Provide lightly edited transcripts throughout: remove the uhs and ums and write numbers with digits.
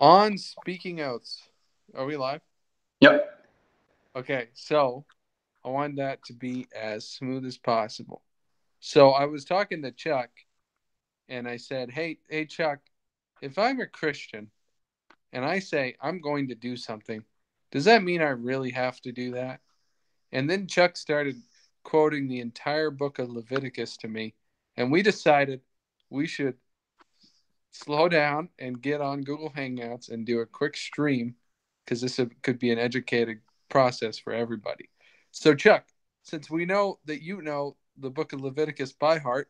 On speaking outs, are we live? Yep. Okay, so I wanted that to be as smooth as possible. So I was talking to Chuck, and I said, "Hey, Chuck, if I'm a Christian and I say I'm going to do something, does that mean I really have to do that?" And then Chuck started quoting the entire book of Leviticus to me, and we decided we should slow down and get on Google Hangouts and do a quick stream because this could be an educated process for everybody. So, Chuck, since we know that you know the book of Leviticus by heart,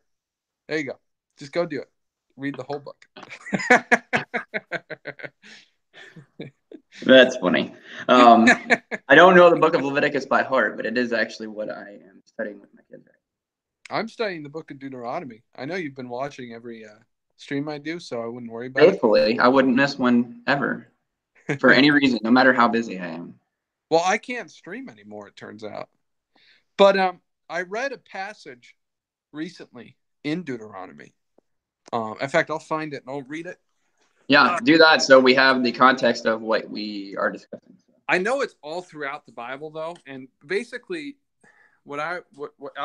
there you go. Just go do it. Read the whole book. That's funny. I don't know the book of Leviticus by heart, but it is actually what I am studying with my kids right I'm studying the book of Deuteronomy. I know you've been watching every stream I do, so I wouldn't worry now. about Faithfully, I wouldn't miss one ever for it. any reason, no matter how busy I am. Well, I can't stream anymore, it turns out. But I read a passage recently in Deuteronomy. In fact, I'll find it and I'll read it. Yeah, do that so we have the context of what we are discussing. I know it's all throughout the Bible, though, and basically, what I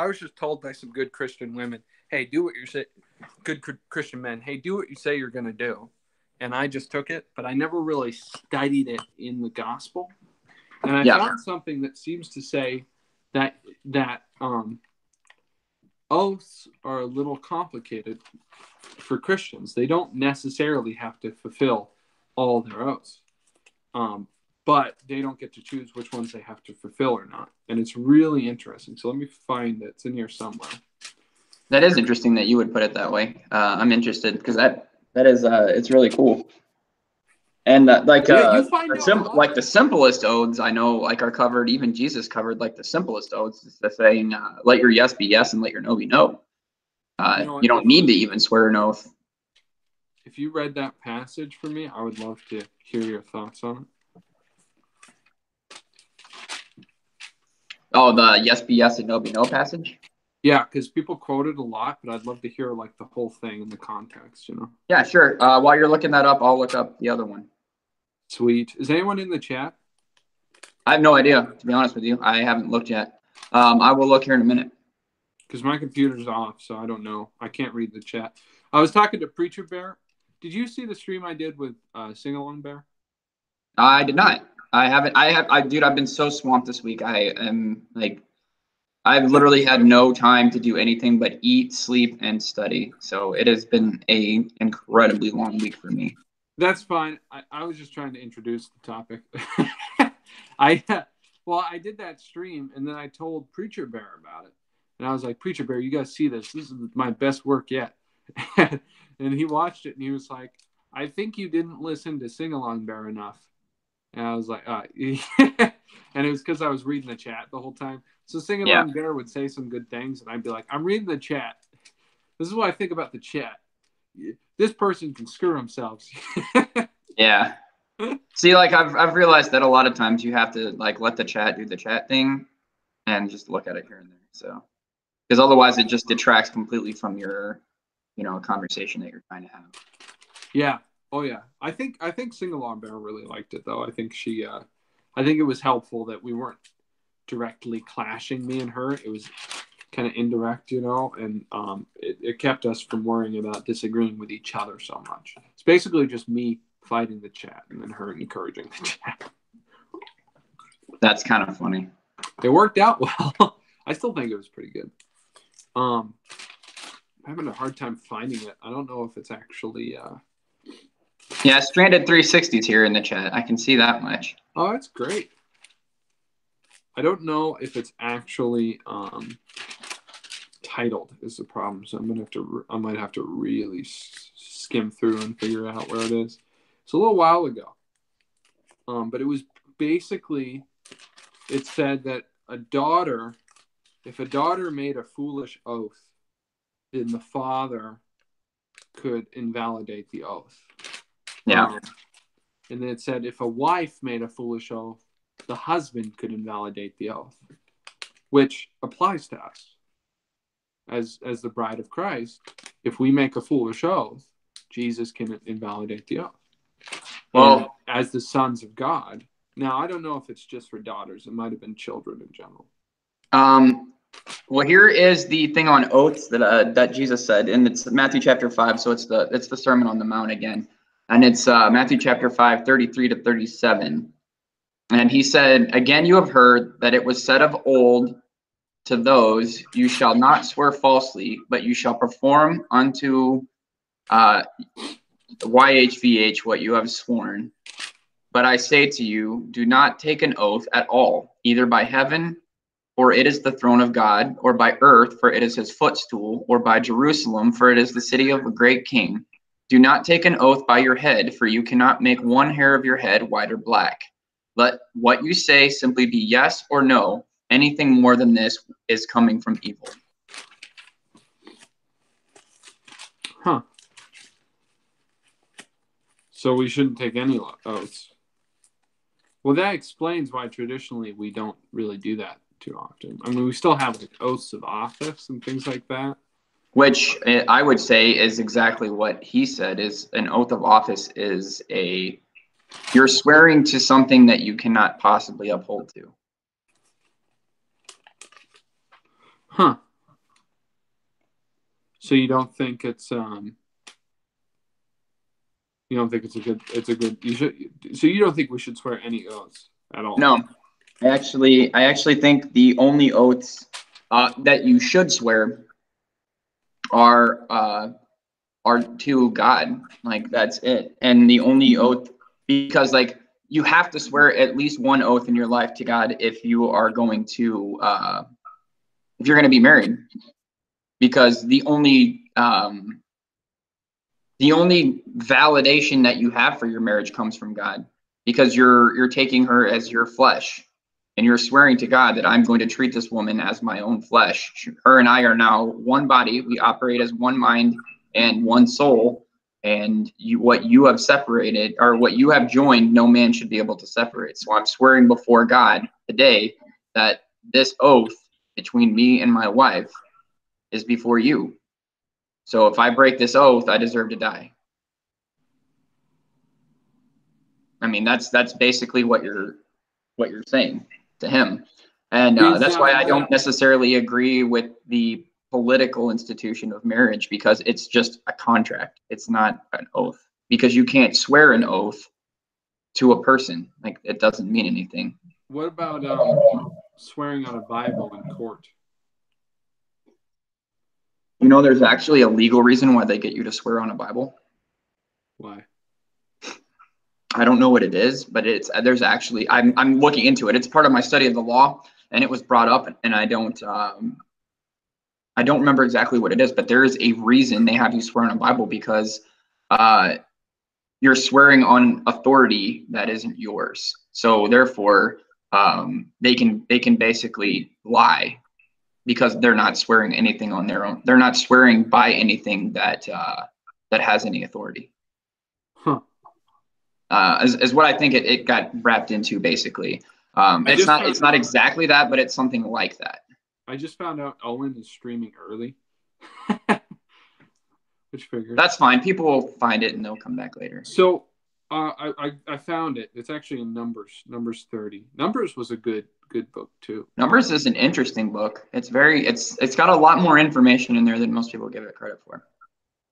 was just told by some good Christian women, hey, do what you say. Good Christian men, hey, do what you say you're going to do, and I just took it, but I never really studied it in the gospel, and I found something that seems to say that oaths are a little complicated for Christians. They don't necessarily have to fulfill all their oaths. But they don't get to choose which ones they have to fulfill or not. And it's really interesting. So let me find it. It's in here somewhere. That is interesting that you would put it that way. I'm interested because that is it's really cool. And the simplest oaths I know like are covered. Even Jesus covered like the simplest oaths. Is the saying, "Let your yes be yes and let your no be no." You don't need to even swear an oath. If you read that passage for me, I would love to hear your thoughts on it. Oh, the yes be yes and no be no passage? Yeah, because people quote it a lot, but I'd love to hear like the whole thing in the context, you know? Yeah, sure. While you're looking that up, I'll look up the other one. Sweet. Is anyone in the chat? I have no idea, to be honest with you. I haven't looked yet. I will look here in a minute. Because my computer's off, so I don't know. I can't read the chat. I was talking to Preacher Bear. Did you see the stream I did with Sing Along Bear? I did not. I haven't. Dude, I've been so swamped this week. I am like, I've literally had no time to do anything but eat, sleep, and study. So it has been a incredibly long week for me. That's fine. I was just trying to introduce the topic. I did that stream, and then I told Preacher Bear about it. And I was like, Preacher Bear, you got to see this. This is my best work yet. And he watched it, and he was like, I think you didn't listen to Sing Along Bear enough. And I was like, and it was because I was reading the chat the whole time. So Sing Along Bear would say some good things, and I'd be like, I'm reading the chat. This is what I think about the chat. This person can screw themselves. Yeah. See, like I've realized that a lot of times you have to like let the chat do the chat thing and just look at it here and there. So, because otherwise it just detracts completely from your, conversation that you're trying to have. Yeah. Oh yeah. I think Sing Along Bear really liked it though. I think I think it was helpful that we weren't directly clashing, me and her. It was kind of indirect, and it kept us from worrying about disagreeing with each other so much. It's basically just me fighting the chat and then her encouraging the chat. That's kind of funny. It worked out well. I still think it was pretty good. I'm having a hard time finding it. I don't know if it's actually Yeah, Stranded 360's here in the chat. I can see that much. Oh, that's great. I don't know if it's actually titled is the problem, so I might have to really skim through and figure out where it is. It's a little while ago, but it was basically, it said that if a daughter made a foolish oath, then the father could invalidate the oath. Yeah. And then it said if a wife made a foolish oath, the husband could invalidate the oath, which applies to us as the bride of Christ. If we make a foolish oath, Jesus can invalidate the oath. Well, as the sons of God. Now, I don't know if it's just for daughters. It might have been children in general. Well, here is the thing on oaths that Jesus said, and it's Matthew chapter 5. So it's the Sermon on the Mount again, and it's Matthew chapter 5, 33 to 37. And he said, "Again, you have heard that it was said of old to those, you shall not swear falsely, but you shall perform unto YHVH what you have sworn. But I say to you, do not take an oath at all, either by heaven, for it is the throne of God, or by earth, for it is his footstool, or by Jerusalem, for it is the city of a great king. Do not take an oath by your head, for you cannot make one hair of your head white or black. Let what you say simply be yes or no. Anything more than this is coming from evil." Huh. So we shouldn't take any oaths. Well, that explains why traditionally we don't really do that too often. I mean, we still have like oaths of office and things like that. Which I would say is exactly what he said, is an oath of office is you're swearing to something that you cannot possibly uphold to. Huh. So you don't think it's you don't think it's a good you should, so you don't think we should swear any oaths at all? No. I actually think the only oaths that you should swear are to God. Like, that's it. And the only oath, because like you have to swear at least one oath in your life to God if you are going to if you're going to be married, because the only validation that you have for your marriage comes from God, because you're taking her as your flesh, and you're swearing to God that I'm going to treat this woman as my own flesh. Her and I are now one body. We operate as one mind and one soul. And what you have separated, or what you have joined, no man should be able to separate. So I'm swearing before God today that this oath between me and my wife is before you. So if I break this oath, I deserve to die. I mean, that's basically what you're saying to him. And that's why I don't necessarily agree with the political institution of marriage, because it's just a contract. It's not an oath, because you can't swear an oath to a person. Like, it doesn't mean anything. What about swearing on a Bible in court? You know, there's actually a legal reason why they get you to swear on a Bible. Why? I don't know what it is, but there's actually, I'm looking into it. It's part of my study of the law, and it was brought up, and I don't remember exactly what it is, but there is a reason they have you swear on a Bible, because you're swearing on authority that isn't yours. So therefore, they can basically lie, because they're not swearing anything on their own. They're not swearing by anything that has any authority. Huh. Is what I think it got wrapped into, basically. It's not exactly that, but it's something like that. I just found out Owen is streaming early. Which figures. That's fine. People will find it and they'll come back later. So I found it. It's actually in Numbers 30. Numbers was a good book too. Numbers is an interesting book. It's got a lot more information in there than most people give it credit for.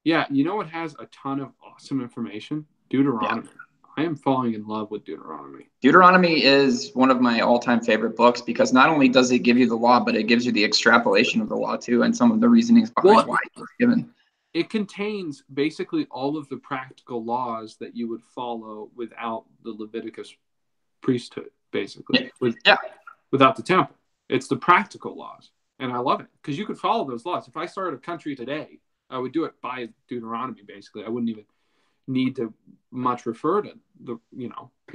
Yeah, you know, it has a ton of awesome information. Deuteronomy. Yeah. I am falling in love with Deuteronomy. Deuteronomy is one of my all-time favorite books, because not only does it give you the law, but it gives you the extrapolation of the law too, and some of the reasonings behind why it was given. It contains basically all of the practical laws that you would follow without the Leviticus priesthood, basically. Without the temple. It's the practical laws. And I love it, because you could follow those laws. If I started a country today, I would do it by Deuteronomy, basically. I wouldn't even need to much refer to the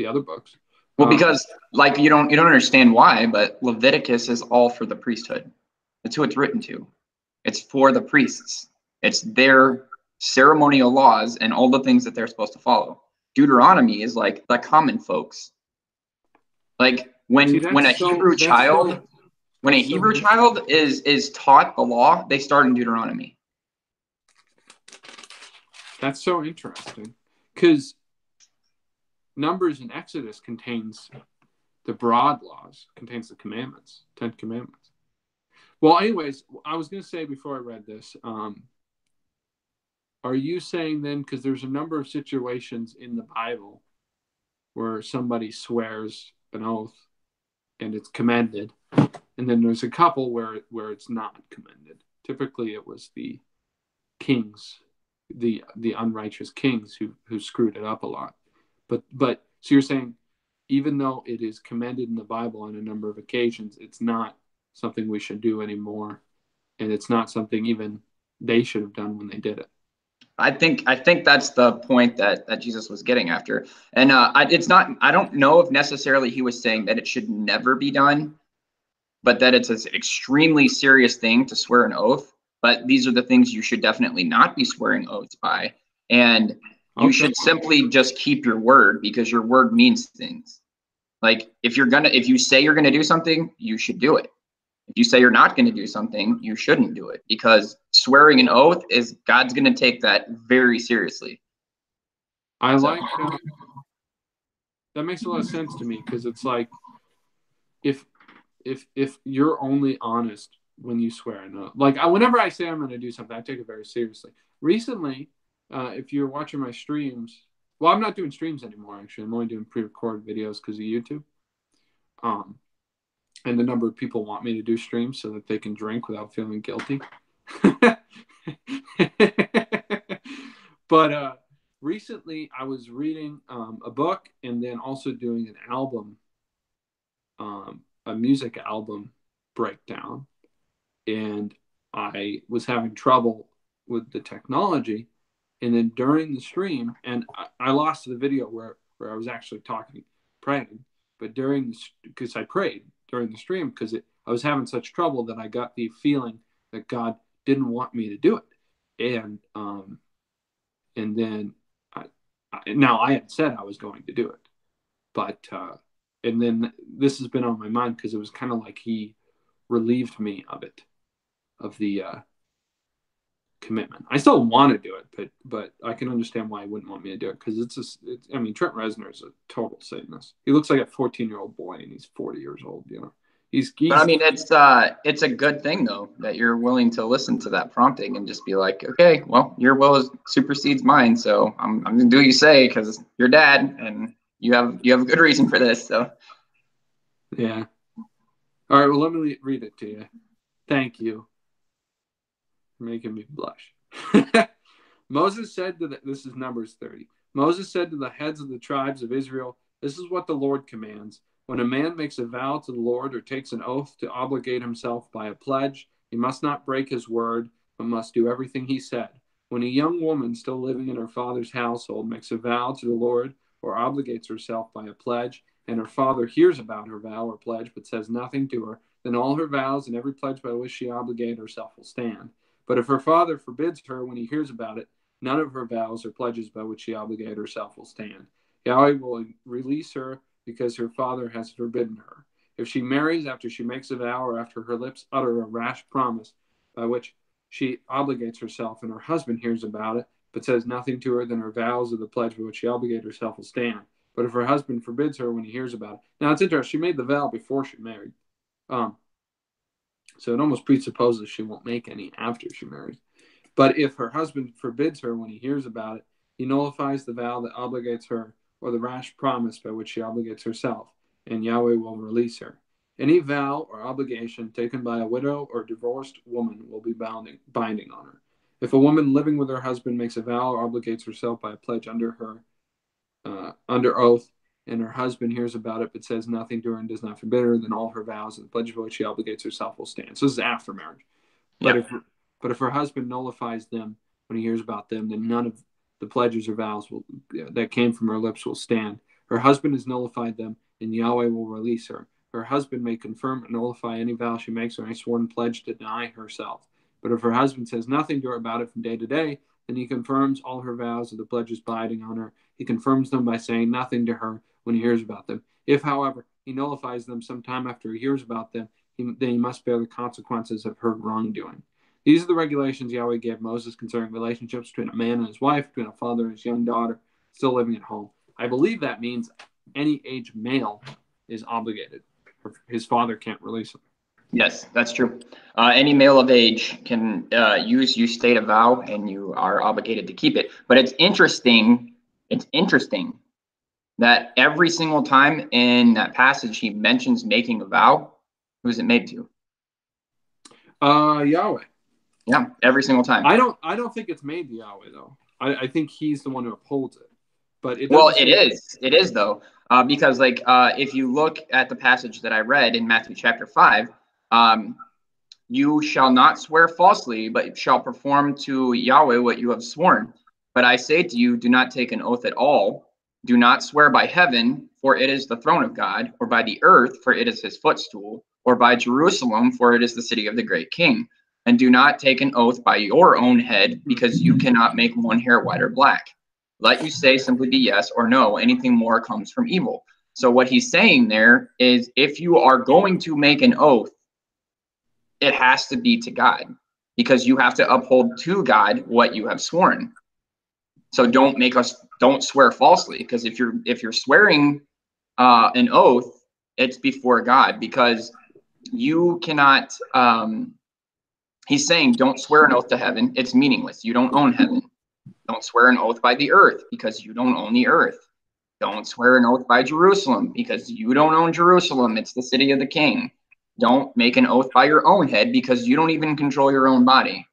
other books. Well, because like you don't understand why, but Leviticus is all for the priesthood. That's who it's written to. It's for the priests. It's their ceremonial laws and all the things that they're supposed to follow. Deuteronomy is like the common folks. Like when a Hebrew child is taught the law, they start in Deuteronomy. That's so interesting, because Numbers in Exodus contains the broad laws, contains the commandments, 10 commandments. Well, anyways, I was going to say before I read this, are you saying then, because there's a number of situations in the Bible where somebody swears an oath and it's commended, and then there's a couple where it's not commended. Typically, it was the kings, the unrighteous kings who screwed it up a lot. But so you're saying, even though it is commended in the Bible on a number of occasions, it's not something we should do anymore, and it's not something even they should have done when they did it. I think that's the point that Jesus was getting after, and it's not. I don't know if necessarily he was saying that it should never be done, but that it's an extremely serious thing to swear an oath. But these are the things you should definitely not be swearing oaths by, and you should simply just keep your word, because your word means things. Like if you say you're gonna do something, you should do it. If you say you're not going to do something, you shouldn't do it, because swearing an oath is God's going to take that very seriously. Like that makes a lot of sense to me, because it's like if you're only honest when you swear an oath. Like whenever I say I'm going to do something, I take it very seriously. Recently, if you're watching my streams, well, I'm not doing streams anymore. Actually, I'm only doing pre-recorded videos because of YouTube. And the number of people want me to do streams so that they can drink without feeling guilty. But recently I was reading a book and then also doing an album, a music album breakdown. And I was having trouble with the technology. And then during the stream, and I lost the video where I was actually praying. But because I prayed during the stream, because I was having such trouble that I got the feeling that God didn't want me to do it, and then I had said I was going to do it, but and then this has been on my mind because it was kind of like He relieved me of the commitment. I still want to do it, but I can understand why He wouldn't want me to do it, because I mean, Trent Reznor is a total Satanist. He looks like a 14-year-old boy, and he's 40 years old. You know, But I mean, it's a good thing though that you're willing to listen to that prompting and just be like, okay, well, your will supersedes mine, so I'm gonna do what you say because you're dad and you have a good reason for this. So yeah. All right. Well, let me read it to you. Thank you. Making me blush. Moses said this is Numbers 30. Moses said to the heads of the tribes of Israel, "This is what the Lord commands. When a man makes a vow to the Lord or takes an oath to obligate himself by a pledge, he must not break his word, but must do everything he said. When a young woman still living in her father's household makes a vow to the Lord or obligates herself by a pledge, and her father hears about her vow or pledge but says nothing to her, then all her vows and every pledge by which she obligated herself will stand. But if her father forbids her when he hears about it, none of her vows or pledges by which she obligated herself will stand. Yahweh will release her because her father has forbidden her. If she marries after she makes a vow or after her lips utter a rash promise by which she obligates herself and her husband hears about it but says nothing to her, then her vows or the pledge by which she obligated herself will stand. But if her husband forbids her when he hears about it. Now, it's interesting. She made the vow before she married. So it almost presupposes she won't make any after she marries. But if her husband forbids her when he hears about it, he nullifies the vow that obligates her or the rash promise by which she obligates herself, and Yahweh will release her. Any vow or obligation taken by a widow or divorced woman will be binding on her. If a woman living with her husband makes a vow or obligates herself by a pledge under oath, and her husband hears about it but says nothing to her and does not forbid her, then all her vows and the pledge by which she obligates herself will stand. So this is after marriage. But if her husband nullifies them when he hears about them, then none of the pledges or vows that came from her lips will stand. Her husband has nullified them, and Yahweh will release her. Her husband may confirm and nullify any vow she makes or any sworn pledge to deny herself. But if her husband says nothing to her about it from day to day, then he confirms all her vows or the pledges binding on her. He confirms them by saying nothing to her when he hears about them. If, however, he nullifies them sometime after he hears about them, then he must bear the consequences of her wrongdoing. These are the regulations Yahweh gave Moses concerning relationships between a man and his wife, between a father and his young daughter still living at home. I believe that means any age male is obligated. His father can't release him. Yes, that's true. Any male of age can you state a vow and you are obligated to keep it. But it's interesting that every single time in that passage he mentions making a vow, who's it made to? Yahweh. Yeah, every single time. I don't think it's made to Yahweh though. I think he's the one who upholds it. But it is though, because like if you look at the passage that I read in Matthew chapter 5, you shall not swear falsely, but shall perform to Yahweh what you have sworn. But I say to you, do not take an oath at all. Do not swear by heaven, for it is the throne of God, or by the earth, for it is his footstool, or by Jerusalem, for it is the city of the great king. And do not take an oath by your own head, because you cannot make one hair white or black. Let you say simply be yes or no. Anything more comes from evil. So what he's saying there is, if you are going to make an oath, it has to be to God, because you have to uphold to God what you have sworn. So don't swear falsely, because if you're swearing an oath, it's before God, because you cannot. He's saying, don't swear an oath to heaven. It's meaningless. You don't own heaven. Don't swear an oath by the earth, because you don't own the earth. Don't swear an oath by Jerusalem, because you don't own Jerusalem. It's the city of the king. Don't make an oath by your own head, because you don't even control your own body.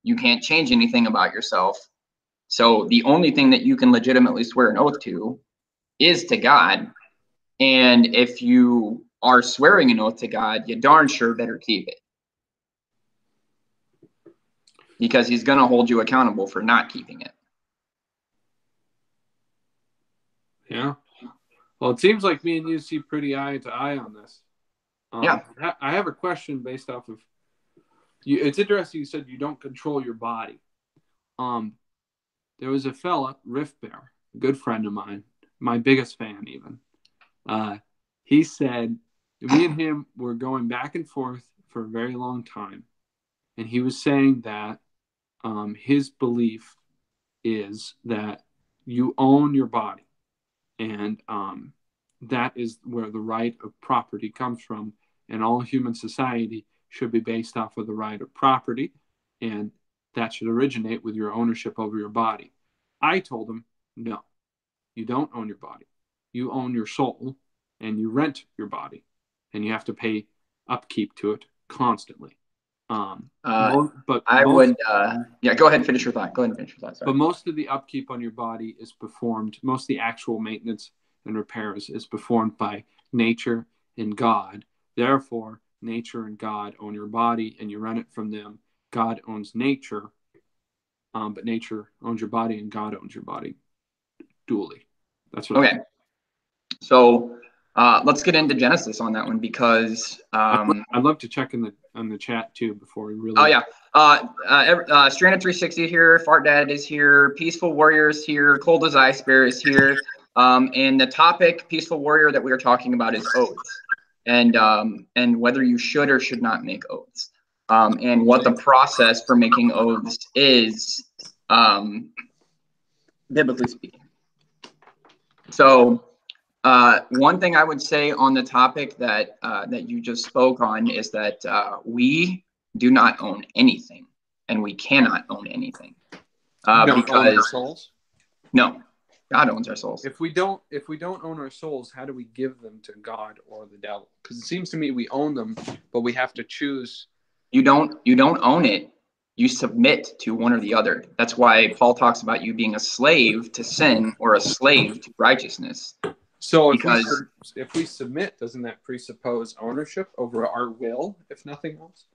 You can't change anything about yourself. So the only thing that you can legitimately swear an oath to is to God. And if you are swearing an oath to God, you darn sure better keep it, because he's going to hold you accountable for not keeping it. Yeah. Well, it seems like me and you see pretty eye to eye on this. Yeah. I have a question based off of you. It's interesting you said you don't control your body. There was a fella, Riff Bear, a good friend of mine, my biggest fan even. He said me and him were going back and forth for a very long time. And he was saying that his belief is that you own your body. And that is where the right of property comes from. And all human society should be based off of the right of property. And that should originate with your ownership over your body. I told him, no, you don't own your body. You own your soul, and you rent your body, and you have to pay upkeep to it constantly. Go ahead and finish your thought. Sorry. But most of the upkeep on your body is performed, most of the actual maintenance and repairs is performed by nature and God. Therefore, nature and God own your body, and you rent it from them. God owns nature, but nature owns your body, and God owns your body dually. That's what. Okay. So let's get into Genesis on that one, because I'd love to check in the chat too before we really. Oh yeah. Stranded 360 here. Fart Dad is here. Peaceful Warriors here. Cold as Ice Bear is here. And the topic, Peaceful Warrior, that we are talking about is oaths, and whether you should or should not make oaths, and what the process for making oaths is, biblically speaking. So one thing I would say on the topic that you just spoke on is that we do not own anything, and we cannot own anything. Because own our souls? No, God owns our souls. If we don't own our souls, how do we give them to God or the devil? Because it seems to me we own them, but we have to choose. You don't own it. You submit to one or the other. That's why Paul talks about you being a slave to sin or a slave to righteousness. So if we submit, doesn't that presuppose ownership over our will, if nothing else?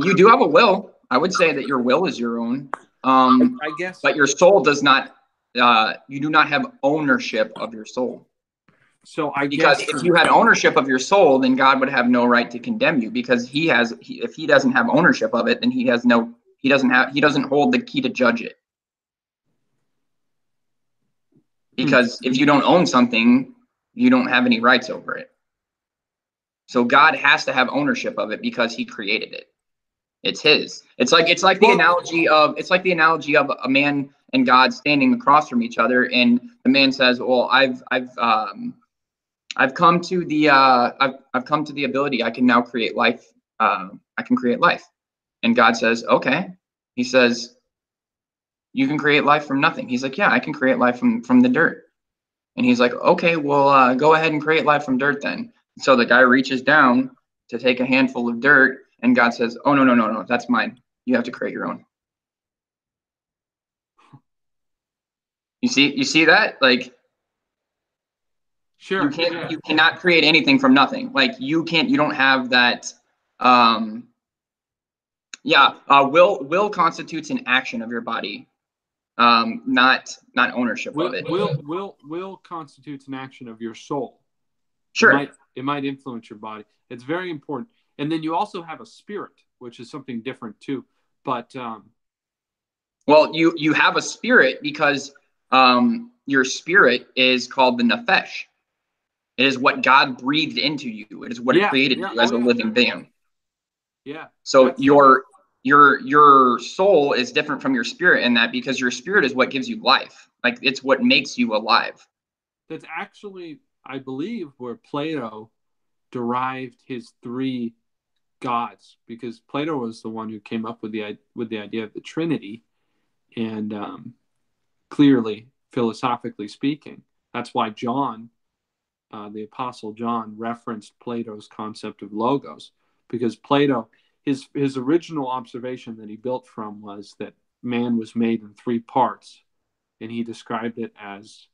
You do have a will. I would say that your will is your own. I guess. But your soul does not. You do not have ownership of your soul. So because if you had ownership of your soul, then God would have no right to condemn you, because if he doesn't have ownership of it, then he doesn't hold the key to judge it. Because if you don't own something, you don't have any rights over it. So God has to have ownership of it because he created it. It's his. It's like the analogy of a man and God standing across from each other. And the man says, well, I've come to the I've come to the ability. I can now create life. I can create life. And God says, okay. He says, you can create life from nothing. He's like, yeah, I can create life from the dirt. And he's like, okay, well, go ahead and create life from dirt then. So the guy reaches down to take a handful of dirt, and God says, oh, no, that's mine. You have to create your own. You see that? Like, sure, you cannot create anything from nothing. Like, you don't have that. Will constitutes an action of your body, not ownership of it. Will constitutes an action of your soul. Sure. It might influence your body. It's very important. And then you also have a spirit, which is something different too. But well, you have a spirit because your spirit is called the nephesh. It is what God breathed into you. It is what it created you as a living being. Yeah. So your soul is different from your spirit in that, because your spirit is what gives you life. Like, it's what makes you alive. That's actually, I believe, where Plato derived his three gods, because Plato was the one who came up with the idea of the Trinity, and clearly, philosophically speaking, that's why John, the Apostle John, referenced Plato's concept of logos, because Plato, his original observation that he built from was that man was made in three parts, and he described it as,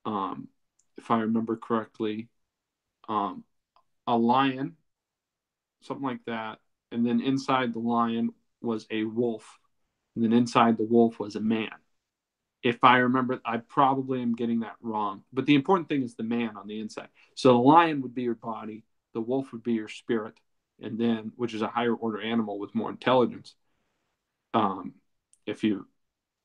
if I remember correctly, a lion, something like that, and then inside the lion was a wolf, and then inside the wolf was a man. If I remember, I probably am getting that wrong, but the important thing is the man on the inside. So the lion would be your body, the wolf would be your spirit, and then, which is a higher order animal with more intelligence. If you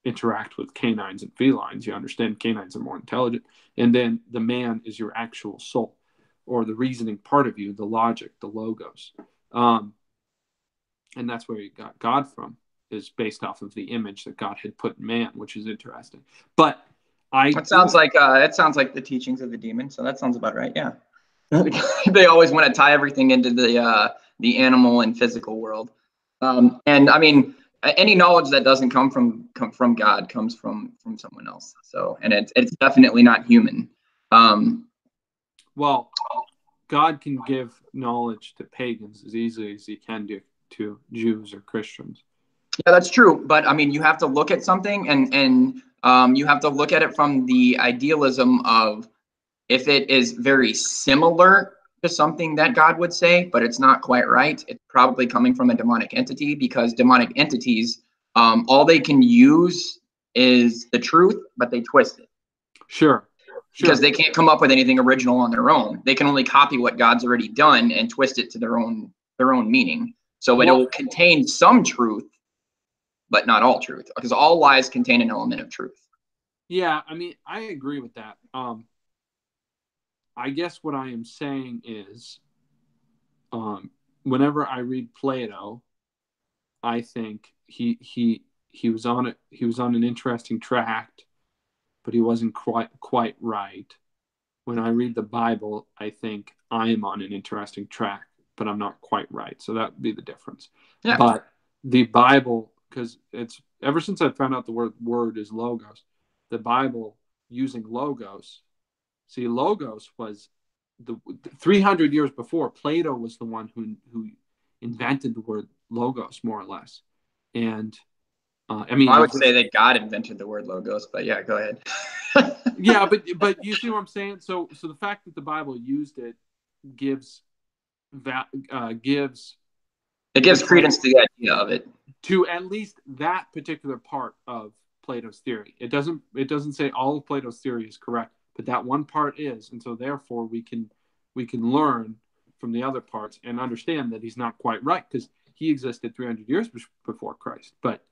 interact with canines and felines, you understand canines are more intelligent. And then the man is your actual soul, or the reasoning part of you, the logic, the logos. And that's where you got God from, is based off of the image that God had put in man, which is interesting. But that sounds like the teachings of the demon. So that sounds about right. Yeah. They always want to tie everything into the animal and physical world. And I mean, any knowledge that doesn't come from God comes from someone else. So, and it's definitely not human. Well, God can give knowledge to pagans as easily as he can do to Jews or Christians. Yeah, that's true. But I mean, you have to look at something and you have to look at it from the idealism of, if it is very similar to something that God would say, but it's not quite right, it's probably coming from a demonic entity, because demonic entities, all they can use is the truth, but they twist it. Sure. Because they can't come up with anything original on their own. They can only copy what God's already done and twist it to their own meaning. So it will contain some truth, but not all truth, because all lies contain an element of truth. Yeah, I mean, I agree with that. I guess what I am saying is, whenever I read Plato, I think he was on it. He was on an interesting tract, but he wasn't quite right. When I read the Bible, I think I am on an interesting track, but I'm not quite right. So that would be the difference. Yeah. But the Bible, because it's ever since I found out the word is logos, the Bible using logos. See, logos was the 300 years before. Plato was the one who invented the word logos, more or less. And I mean, I would say that God invented the word logos, but yeah, go ahead. Yeah, but you see what I'm saying? So the fact that the Bible used it gives credence to the idea of it, to at least that particular part of Plato's theory. It doesn't say all of Plato's theory is correct, but that one part is, and so therefore we can learn from the other parts and understand that he's not quite right, because he existed 300 years before Christ, but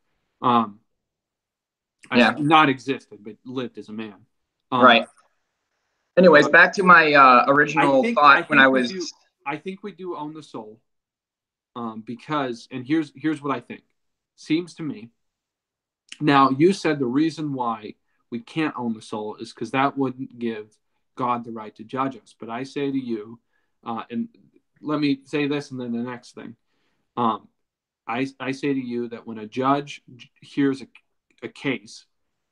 not existed, but lived as a man. Right. Anyways, back to my original thought I think we do own the soul, because, and here's what I think. Seems to me Now, you said the reason why we can't own the soul is because that wouldn't give God the right to judge us. But I say to you, and let me say this and then the next thing. I say to you that when a judge hears a case,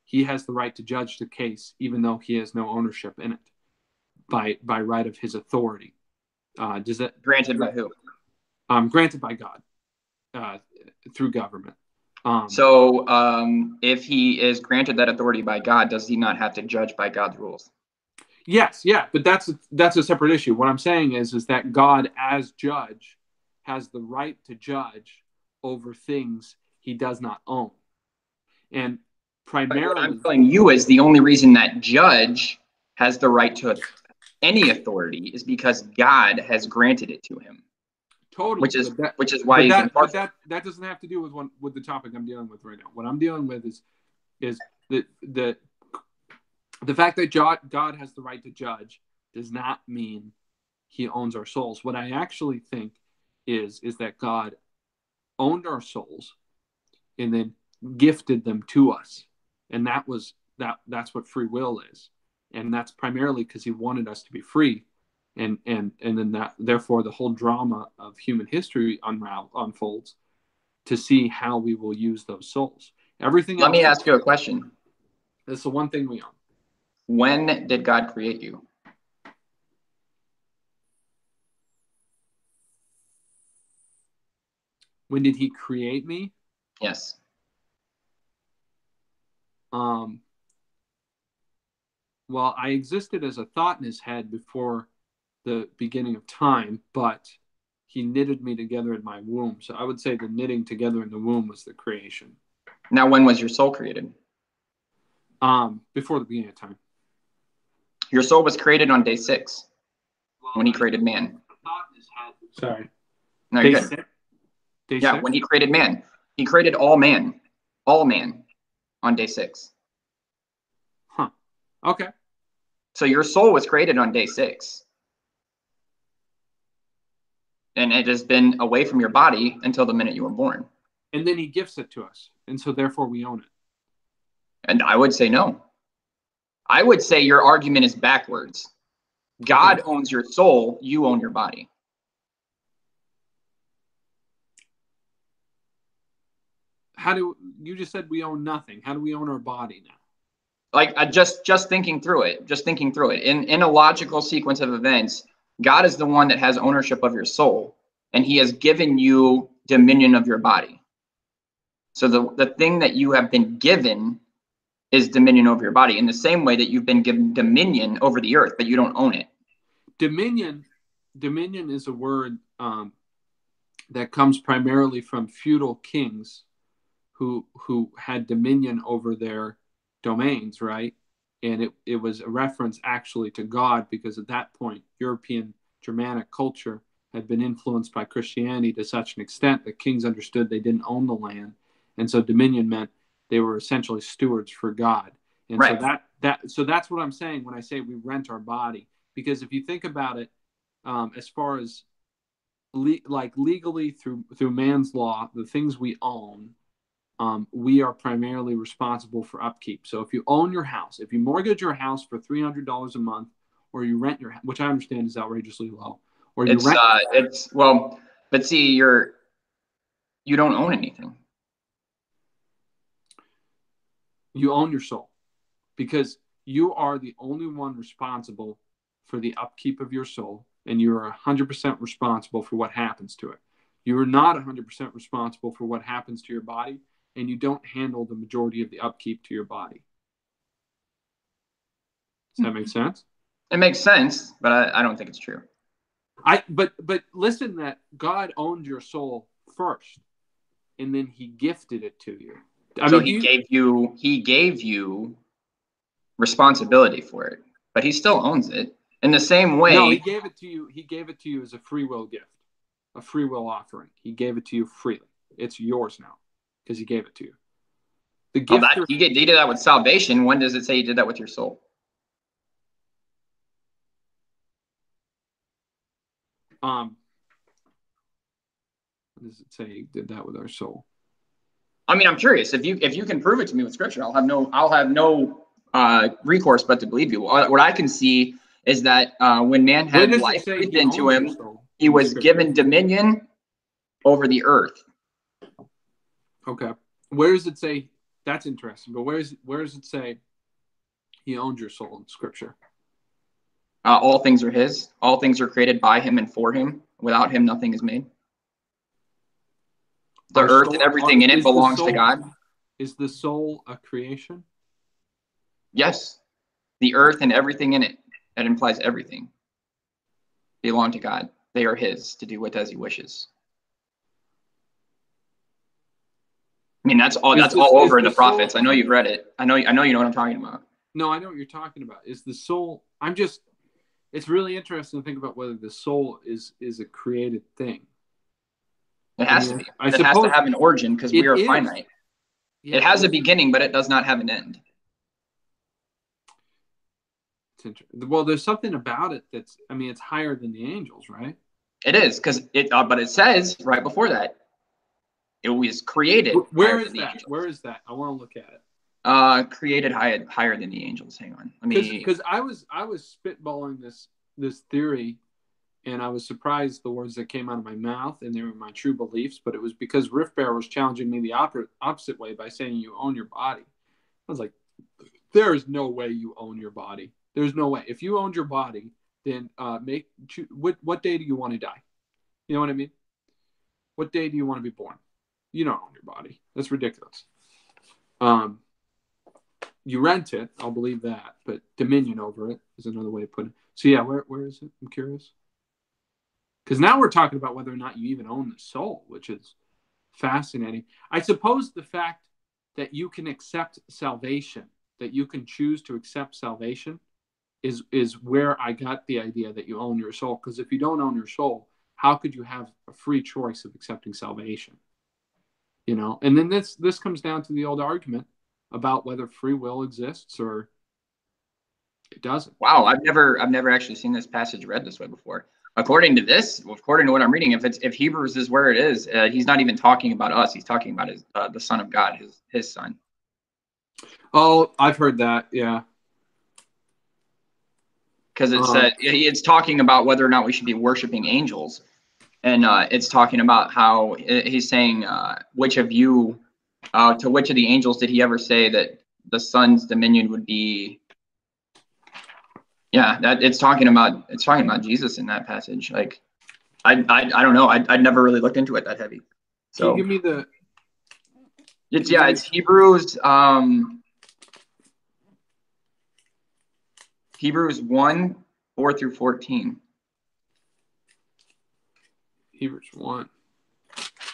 he has the right to judge the case, even though he has no ownership in it, by right of his authority. Does that granted by who? Granted by God, through government. So if he is granted that authority by God, does he not have to judge by God's rules? Yes, yeah, but that's a separate issue. What I'm saying is that God, as judge, has the right to judge over things he does not own. And primarily, what I'm telling you is the only reason that judge has the right to any authority is because God has granted it to him. Totally. Which is why he's impartial. But that doesn't have to do with the topic I'm dealing with right now. What I'm dealing with is the fact that God has the right to judge does not mean he owns our souls. What I actually think is that God owned our souls and then gifted them to us. And that's what free will is. And that's primarily because he wanted us to be free. And then that, therefore, the whole drama of human history unfolds to see how we will use those souls. Everything. Let me ask you a question. That's the one thing we own. When did God create you? When did he create me? Yes. Well, I existed as a thought in his head before the beginning of time, but he knitted me together in my womb. So I would say the knitting together in the womb was the creation. Now, when was your soul created? Before the beginning of time. Your soul was created on day 6 when he created man. Sorry. No, you're good. Day 6? When he created man. He created all man on day 6. Huh. Okay. So your soul was created on day 6. And it has been away from your body until the minute you were born. And then he gifts it to us. And so therefore we own it. And I would say no. I would say your argument is backwards. God owns your soul, you own your body. You just said we own nothing. How do we own our body now? Like just thinking through it. In a logical sequence of events, God is the one that has ownership of your soul, and he has given you dominion of your body. So the thing that you have been given is dominion over your body, in the same way that you've been given dominion over the earth, but you don't own it. Dominion is a word that comes primarily from feudal kings who had dominion over their domains, right? And it was a reference actually to God, because at that point, European Germanic culture had been influenced by Christianity to such an extent that kings understood they didn't own the land. And so dominion meant they were essentially stewards for God. And right. So that's what I'm saying when I say we rent our body. Because if you think about it, as far as legally through man's law, the things we own, we are primarily responsible for upkeep. So if you own your house, if you mortgage your house for $300 a month, or you rent your, which I understand is outrageously low, or you but see, you don't own anything. You own your soul, because you are the only one responsible for the upkeep of your soul, and you are 100% responsible for what happens to it. You are not 100% responsible for what happens to your body, and you don't handle the majority of the upkeep to your body. Does that make sense? It makes sense, but I don't think it's true. But listen, that God owned your soul first, and then he gifted it to you. He gave you responsibility for it, but he still owns it. In the same way. No, he gave it to you. He gave it to you as a free will gift, a free will offering. He gave it to you freely. It's yours now because he gave it to you. The gift. He did that with salvation. When does it say he did that with your soul? What does it say he did that with our soul? I mean, I'm curious if you can prove it to me with scripture, I'll have no recourse but to believe you. What I can see is that when man had life breathed into him, he was given dominion over the earth. Okay. Where does it say? That's interesting. But where does it say he owns your soul in scripture? All things are his. All things are created by him and for him. Without him, nothing is made. The earth and everything in it belongs to God. Is the soul a creation? Yes. The earth and everything in it, that implies everything, belong to God. They are his to do with as he wishes. I mean, that's all over in the prophets. I know you've read it. I know you know what I'm talking about. No, I know what you're talking about. Is the soul, it's really interesting to think about whether the soul is a created thing. It has to be. It has to have an origin because we are finite. Yeah, it has a beginning, but it does not have an end. Well, there's something about it it's higher than the angels, right? It is, because but it says right before that, it was created. Where is that? Where is that? I want to look at it. Created higher than the angels. Hang on, because I was spitballing this theory, and I was surprised the words that came out of my mouth, and they were my true beliefs. But it was because Riff Bear was challenging me the opposite way by saying you own your body. I was like, there is no way you own your body. There's no way. If you owned your body, then what day do you want to die? You know what I mean? What day do you want to be born? You don't own your body. That's ridiculous. You rent it. I'll believe that. But dominion over it is another way to put it. So yeah, where is it? I'm curious. Because now we're talking about whether or not you even own the soul, which is fascinating. I suppose the fact that you can accept salvation, that you can choose to accept salvation, is where I got the idea that you own your soul. Because if you don't own your soul, how could you have a free choice of accepting salvation? You know, and then this comes down to the old argument about whether free will exists or it doesn't. Wow, I've never actually seen this passage read this way before. According to what I'm reading, if Hebrews is where it is, he's not even talking about us. He's talking about the Son of God, his son. Oh, I've heard that. Yeah. Because it's talking about whether or not we should be worshiping angels, and it's talking about how he's saying which of you, to which of the angels did he ever say that the Son's dominion would be? Yeah, that it's talking about Jesus in that passage. Like, I don't know. I'd never really looked into it that heavy. So can you give me the? It's Hebrews. Hebrews 1, 4 through 14. Hebrews 1.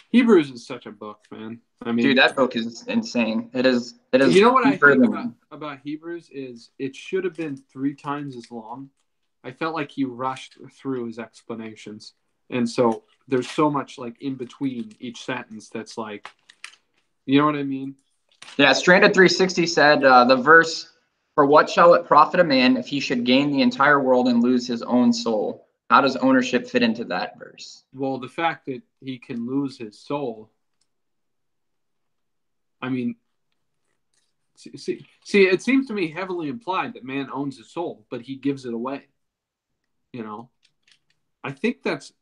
Hebrews is such a book, man. I mean, dude, that book is insane. It is. You know what I think about Hebrews is it should have been 3 times as long. I felt like he rushed through his explanations. And so there's so much like in between each sentence that's like, you know what I mean? Yeah, Stranded 360 said the verse, "For what shall it profit a man if he should gain the entire world and lose his own soul?" How does ownership fit into that verse? Well, the fact that he can lose his soul, I mean, see, it seems to me heavily implied that man owns his soul, but he gives it away. You know, I think that's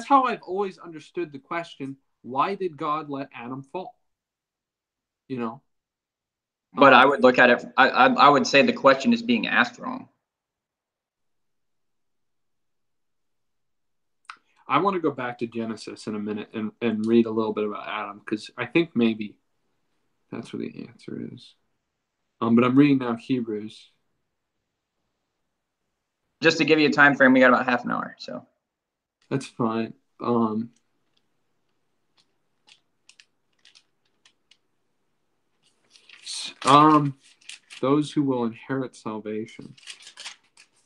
how I've always understood the question: why did God let Adam fall? You know. But I would look at it. I would say the question is being asked wrong. I want to go back to Genesis in a minute and read a little bit about Adam, because I think maybe that's where the answer is. But I'm reading now Hebrews. Just to give you a time frame, we got about half an hour, so that's fine. Those who will inherit salvation.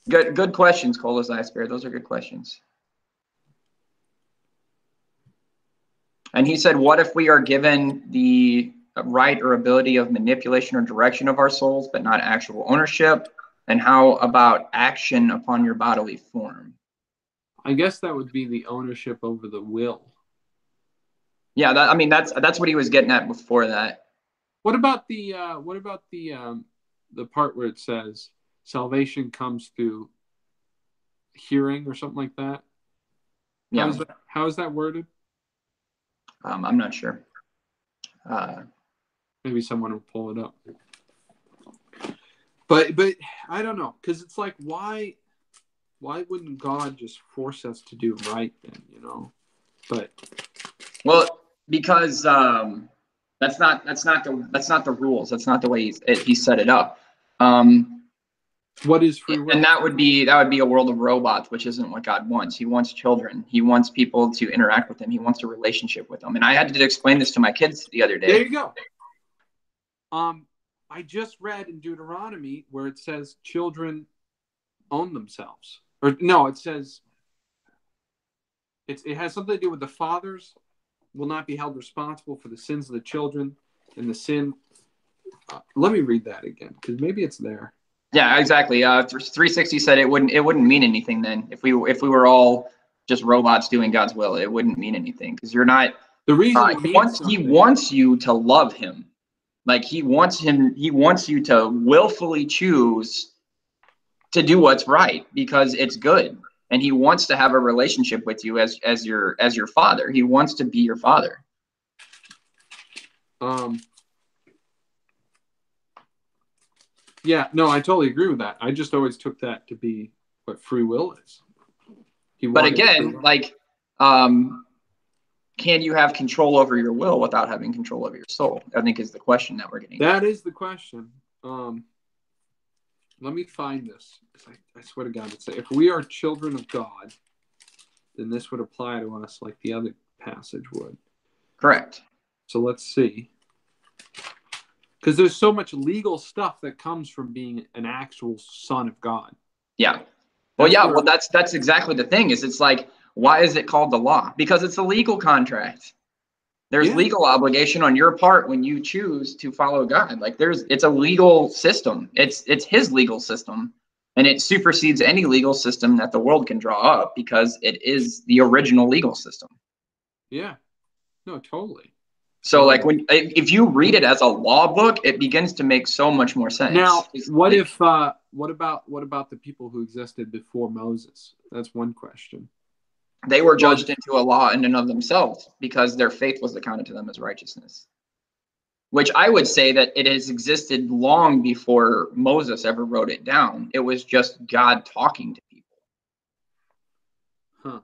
Good questions, Colas Icebear. Those are good questions. And he said, what if we are given the right or ability of manipulation or direction of our souls, but not actual ownership? And how about action upon your bodily form? I guess that would be the ownership over the will. Yeah, I mean that's what he was getting at before that. What about the part where it says salvation comes through hearing or something like that? How is that worded? I'm not sure. Maybe someone will pull it up. But I don't know, because it's like, why wouldn't God just force us to do right then, you know? But because that's not the rules. That's not the way he set it up. What is free will? And that would be a world of robots, which isn't what God wants. He wants children. He wants people to interact with him. He wants a relationship with them. And I had to explain this to my kids the other day. There you go. I just read in Deuteronomy where it says children own themselves. Or no, it says it has something to do with the fathers will not be held responsible for the sins of the children and the sin. Let me read that again, because maybe it's there. Yeah, exactly. 360 said it wouldn't mean anything then if we were all just robots doing God's will. It wouldn't mean anything because you're not. The reason he wants you to love him, like he wants you to willfully choose to do what's right because it's good, and he wants to have a relationship with you as your father. He wants to be your father. Yeah, no, I totally agree with that. I just always took that to be what free will is. But again, like, can you have control over your will without having control over your soul? I think is the question that we're getting. That is the question. Let me find this. I swear to God, it's if we are children of God, then this would apply to us like the other passage would. Correct. So let's see. Because there's so much legal stuff that comes from being an actual son of God. Yeah. Well, that's exactly the thing. It's like, why is it called the law? Because it's a legal contract. There's legal obligation on your part when you choose to follow God. Like it's a legal system. It's his legal system, and it supersedes any legal system that the world can draw up because it is the original legal system. Yeah. No, totally. So like if you read it as a law book, it begins to make so much more sense. Now, what about the people who existed before Moses? That's one question. They were judged into a law in and of themselves because their faith was accounted to them as righteousness. Which I would say that it has existed long before Moses ever wrote it down. It was just God talking to people. Huh.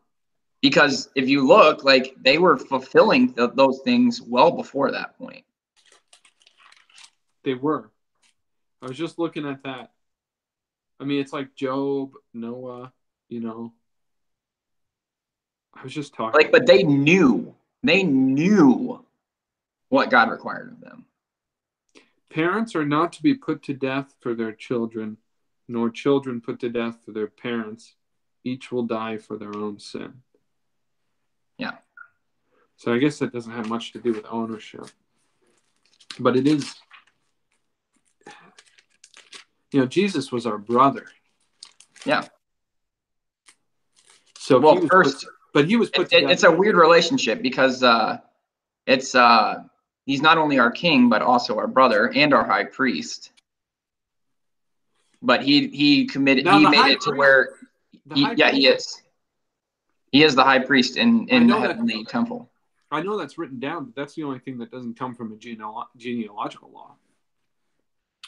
Because if you look, like they were fulfilling those things well before that point. They were. I was just looking at that. I mean, it's like Job, Noah, you know. I was just talking. Like, but they knew what God required of them. Parents are not to be put to death for their children, nor children put to death for their parents. Each will die for their own sin. Yeah. So I guess that doesn't have much to do with ownership. But it is. You know, Jesus was our brother. Yeah. So well, he was put to death. It's a weird relationship because he's not only our king but also our brother and our high priest. But he made it to where he is. He is the high priest in the heavenly temple. I know that's written down, but that's the only thing that doesn't come from a genealogical law.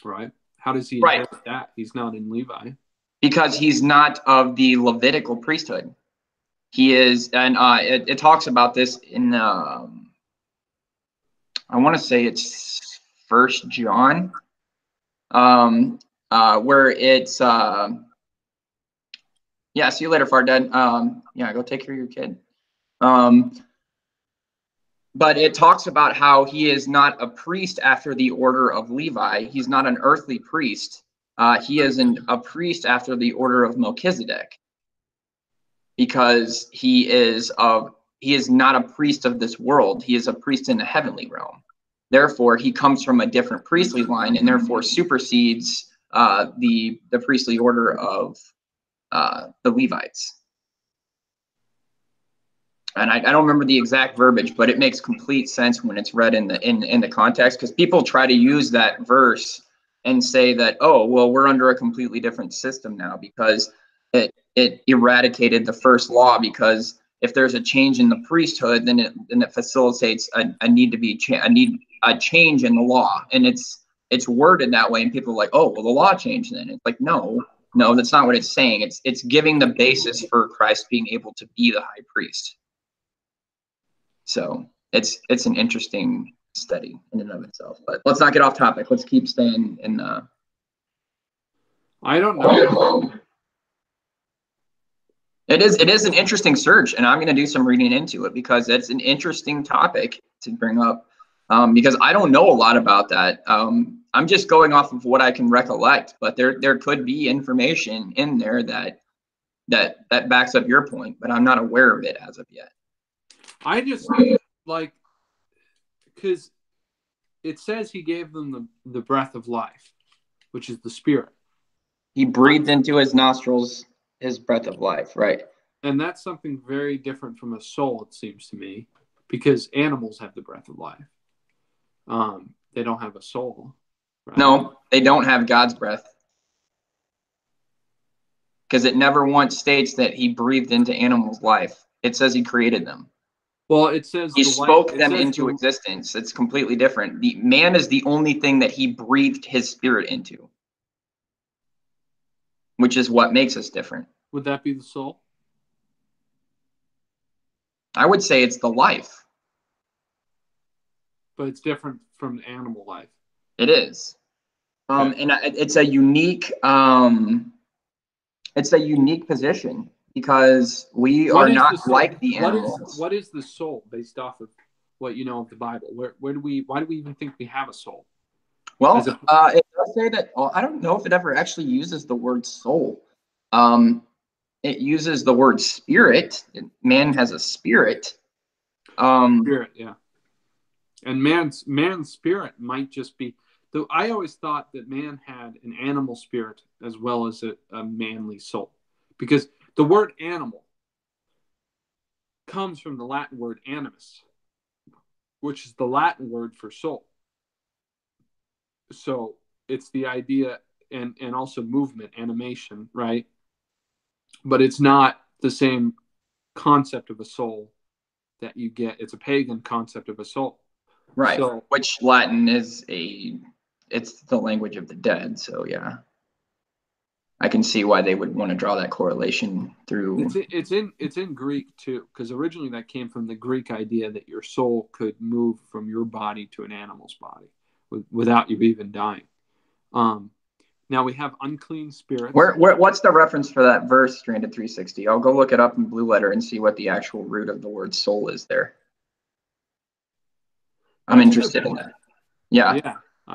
Right? How does he inherit that? He's not in Levi. Because he's not of the Levitical priesthood. He is, and it talks about this in, I want to say it's 1 John, where it's, yeah, see you later, Fardad. Yeah, go take care of your kid. But it talks about how he is not a priest after the order of Levi. He's not an earthly priest. He is a priest after the order of Melchizedek, because he is not a priest of this world. He is a priest in the heavenly realm. Therefore, he comes from a different priestly line, and therefore supersedes the priestly order of the Levites. and I don't remember the exact verbiage, but it makes complete sense when it's read in the context, because people try to use that verse and say that, oh, well, we're under a completely different system now because it eradicated the first law, because if there's a change in the priesthood, then it facilitates a change in the law, and it's worded that way, and people are like, oh, well, the law changed then. It's like, no, that's not what it's saying. It's giving the basis for Christ being able to be the high priest. So it's an interesting study in and of itself. But let's not get off topic. Let's keep staying in. I don't know. It is an interesting search, and I'm going to do some reading into it because it's an interesting topic to bring up. Because I don't know a lot about that. I'm just going off of what I can recollect, but there could be information in there that backs up your point, but I'm not aware of it as of yet. I just like, because it says he gave them the breath of life, which is the spirit. He breathed into his nostrils his breath of life, right? And that's something very different from a soul, it seems to me, because animals have the breath of life. They don't have a soul. Right? No, they don't have God's breath. Because it never once states that he breathed into animals' life. It says he created them. Well, it says he spoke them into existence. It's completely different. The man is the only thing that he breathed his spirit into, which is what makes us different. Would that be the soul? I would say it's the life. But it's different from animal life. It is. And it's a unique position, because we are not like the animals. What is the soul based off of what you know of the Bible? Why do we even think we have a soul? Well, it does say that. Well, I don't know if it ever actually uses the word soul. It uses the word spirit. Man has a spirit. Spirit, yeah. And man's spirit might just be. Though I always thought that man had an animal spirit as well as a manly soul, because the word animal comes from the Latin word animus, which is the Latin word for soul. So it's the idea, and also movement, animation, right? But it's not the same concept of a soul that you get. It's a pagan concept of a soul. Right. So, which Latin is it's the language of the dead. So yeah, I can see why they would want to draw that correlation through. It's in Greek too, because originally that came from the Greek idea that your soul could move from your body to an animal's body without you even dying. Now we have unclean spirits. What's the reference for that verse, Stranded 360? I'll go look it up in Blue Letter and see what the actual root of the word soul is there. I'm interested in that. Yeah.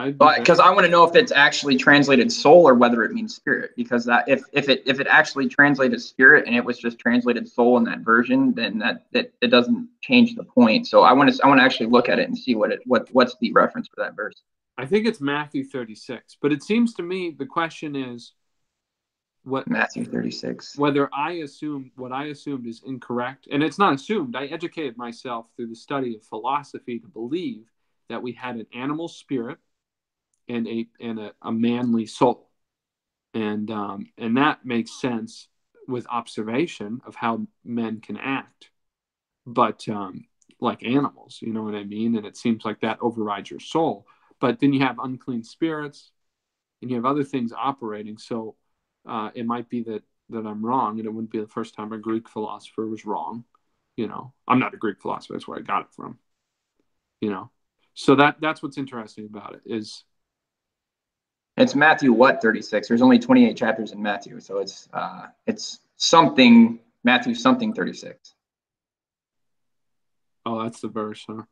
Because I want to know if it's actually translated soul or whether it means spirit. Because that if it actually translated spirit and it was just translated soul in that version, then it doesn't change the point. So I want to actually look at it and see what's the reference for that verse. I think it's Matthew 36, but it seems to me the question is what Matthew 36. Whether what I assumed is incorrect, and it's not assumed. I educated myself through the study of philosophy to believe that we had an animal spirit and a manly soul, and that makes sense with observation of how men can act, but like animals, you know what I mean? And it seems like that overrides your soul. But then you have unclean spirits, and you have other things operating. So it might be that I'm wrong, and it wouldn't be the first time a Greek philosopher was wrong. You know, I'm not a Greek philosopher. That's where I got it from. You know, so that's what's interesting about it is. It's Matthew 36? There's only 28 chapters in Matthew, so it's something Matthew something 36. Oh, that's the verse, huh?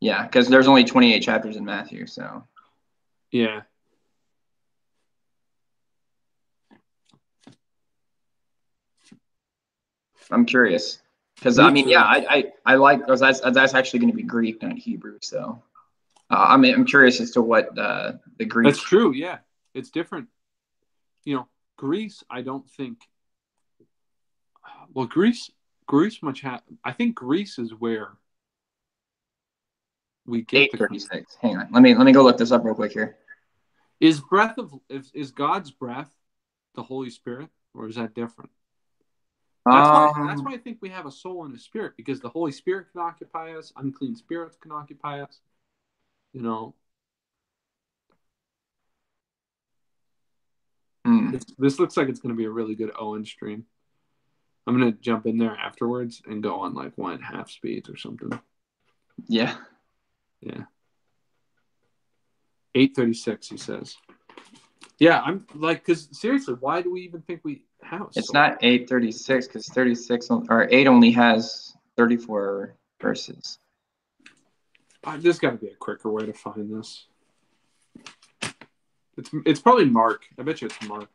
Yeah, because there's only 28 chapters in Matthew, so. Yeah. I'm curious. Because, I mean, yeah, I like, because that's actually going to be Greek, not Hebrew, so. I'm curious as to what the Greek. That's true, yeah. It's different. You know, Greece, I don't think. Well, Greece Greece much I think Greece is where we get 836. Hang on. Let me go look this up real quick here. Is God's breath the Holy Spirit, or is that different? That's why I think we have a soul and a spirit, because the Holy Spirit can occupy us, unclean spirits can occupy us. You know. This looks like it's going to be a really good Owen stream. I'm going to jump in there afterwards and go on like 1.5 speeds or something. Yeah. Yeah. 836, he says. Yeah, I'm like, because seriously, why do we even think we have a soul? It's not 836, because 36 or 8 only has 34 verses. There's got to be a quicker way to find this. It's probably Mark. I bet you it's Mark.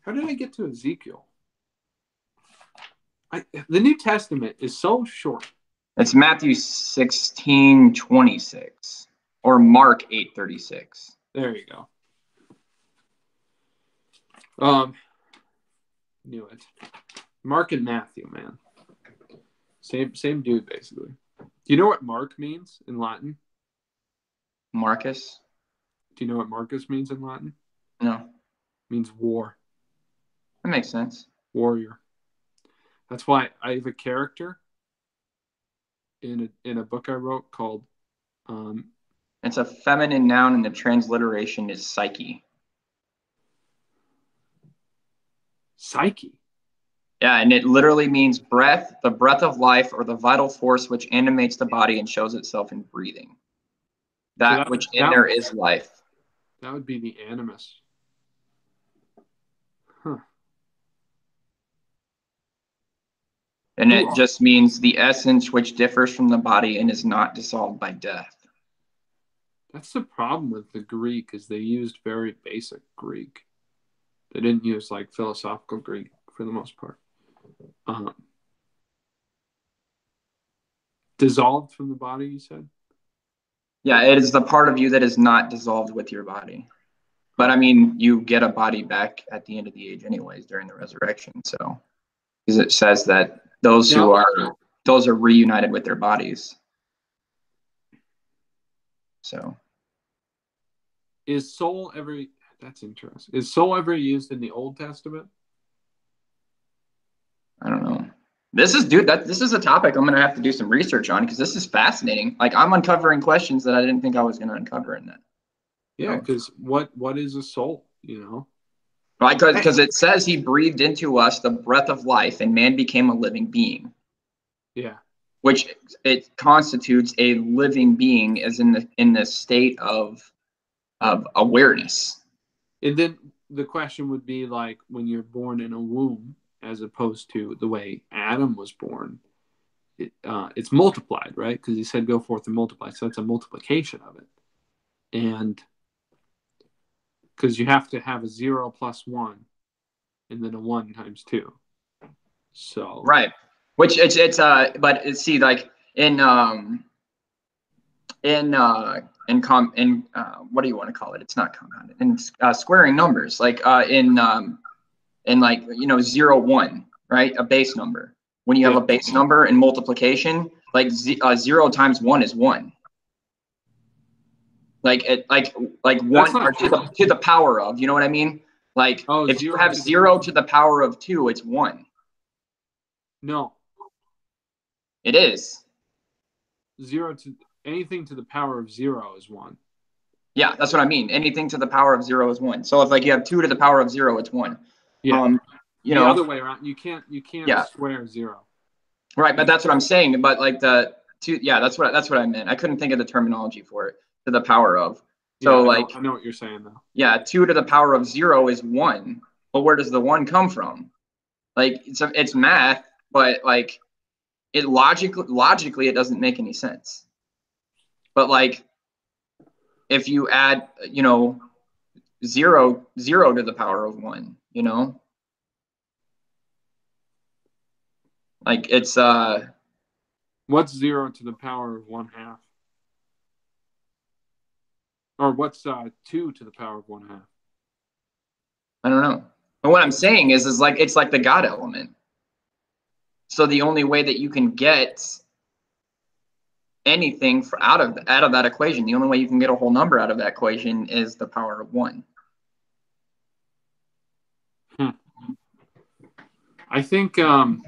How did I get to Ezekiel? The New Testament is so short. It's Matthew 16:26 or Mark 8:36. There you go. Knew it. Mark and Matthew, man. Same dude, basically. Do you know what Mark means in Latin? Marcus. Do you know what Marcus means in Latin? No. It means war. That makes sense. Warrior. That's why I have a character in a book I wrote called it's a feminine noun, and the transliteration is psyche. Psyche? Yeah, and it literally means breath, the breath of life, or the vital force which animates the body and shows itself in breathing. That which in there is life. That would be the animus. Huh. And it just means the essence which differs from the body and is not dissolved by death. That's the problem with the Greek, is they used very basic Greek. They didn't use like philosophical Greek for the most part. Dissolved from the body, you said? Yeah, it is the part of you that is not dissolved with your body. But I mean, you get a body back at the end of the age anyways during the resurrection. So, because it says that those are reunited with their bodies. So, is soul ever? That's interesting. Is soul ever used in the Old Testament? I don't know. This is a topic I'm gonna have to do some research on, because this is fascinating. Like, I'm uncovering questions that I didn't think I was gonna uncover in that. Yeah, because what is a soul? You know, right? Because it says he breathed into us the breath of life, and man became a living being. Yeah. Which it constitutes a living being, as in the state of awareness. And then the question would be, like, when you're born in a womb, as opposed to the way Adam was born, it's multiplied, right? Because he said, "Go forth and multiply." So it's a multiplication of it, and because you have to have a 0 plus 1, and then a 1 times 2. So right, which but see, like in what do you want to call it? It's not compounded. In squaring numbers, like in like 0, 1, right? A base number. When you have a base number in multiplication, like 0 times 1 is 1. Like 1 or to the power of, you know what I mean? Like, if you have 0 to the power of 2, it's 1. No. It is. 0 to anything to the power of 0 is 1. Yeah, that's what I mean. Anything to the power of 0 is 1. So if like you have 2 to the power of 0, it's 1. Yeah. The other way around, you can't square 0. Right, but that's what I'm saying. But like the 2, yeah, that's what I meant. I couldn't think of the terminology for it. To the power of. So I know what you're saying though. Yeah, 2 to the power of 0 is 1. But where does the 1 come from? Like, it's math, but like it logically it doesn't make any sense. But like, if you add 0 to the power of 1, like it's what's 0 to the power of 1/2? Or what's 2 to the power of 1/2? I don't know. what I'm saying is like it's like the God element. So the only way that you can get anything out of that equation, the only way you can get a whole number out of that equation is the power of 1. I think. And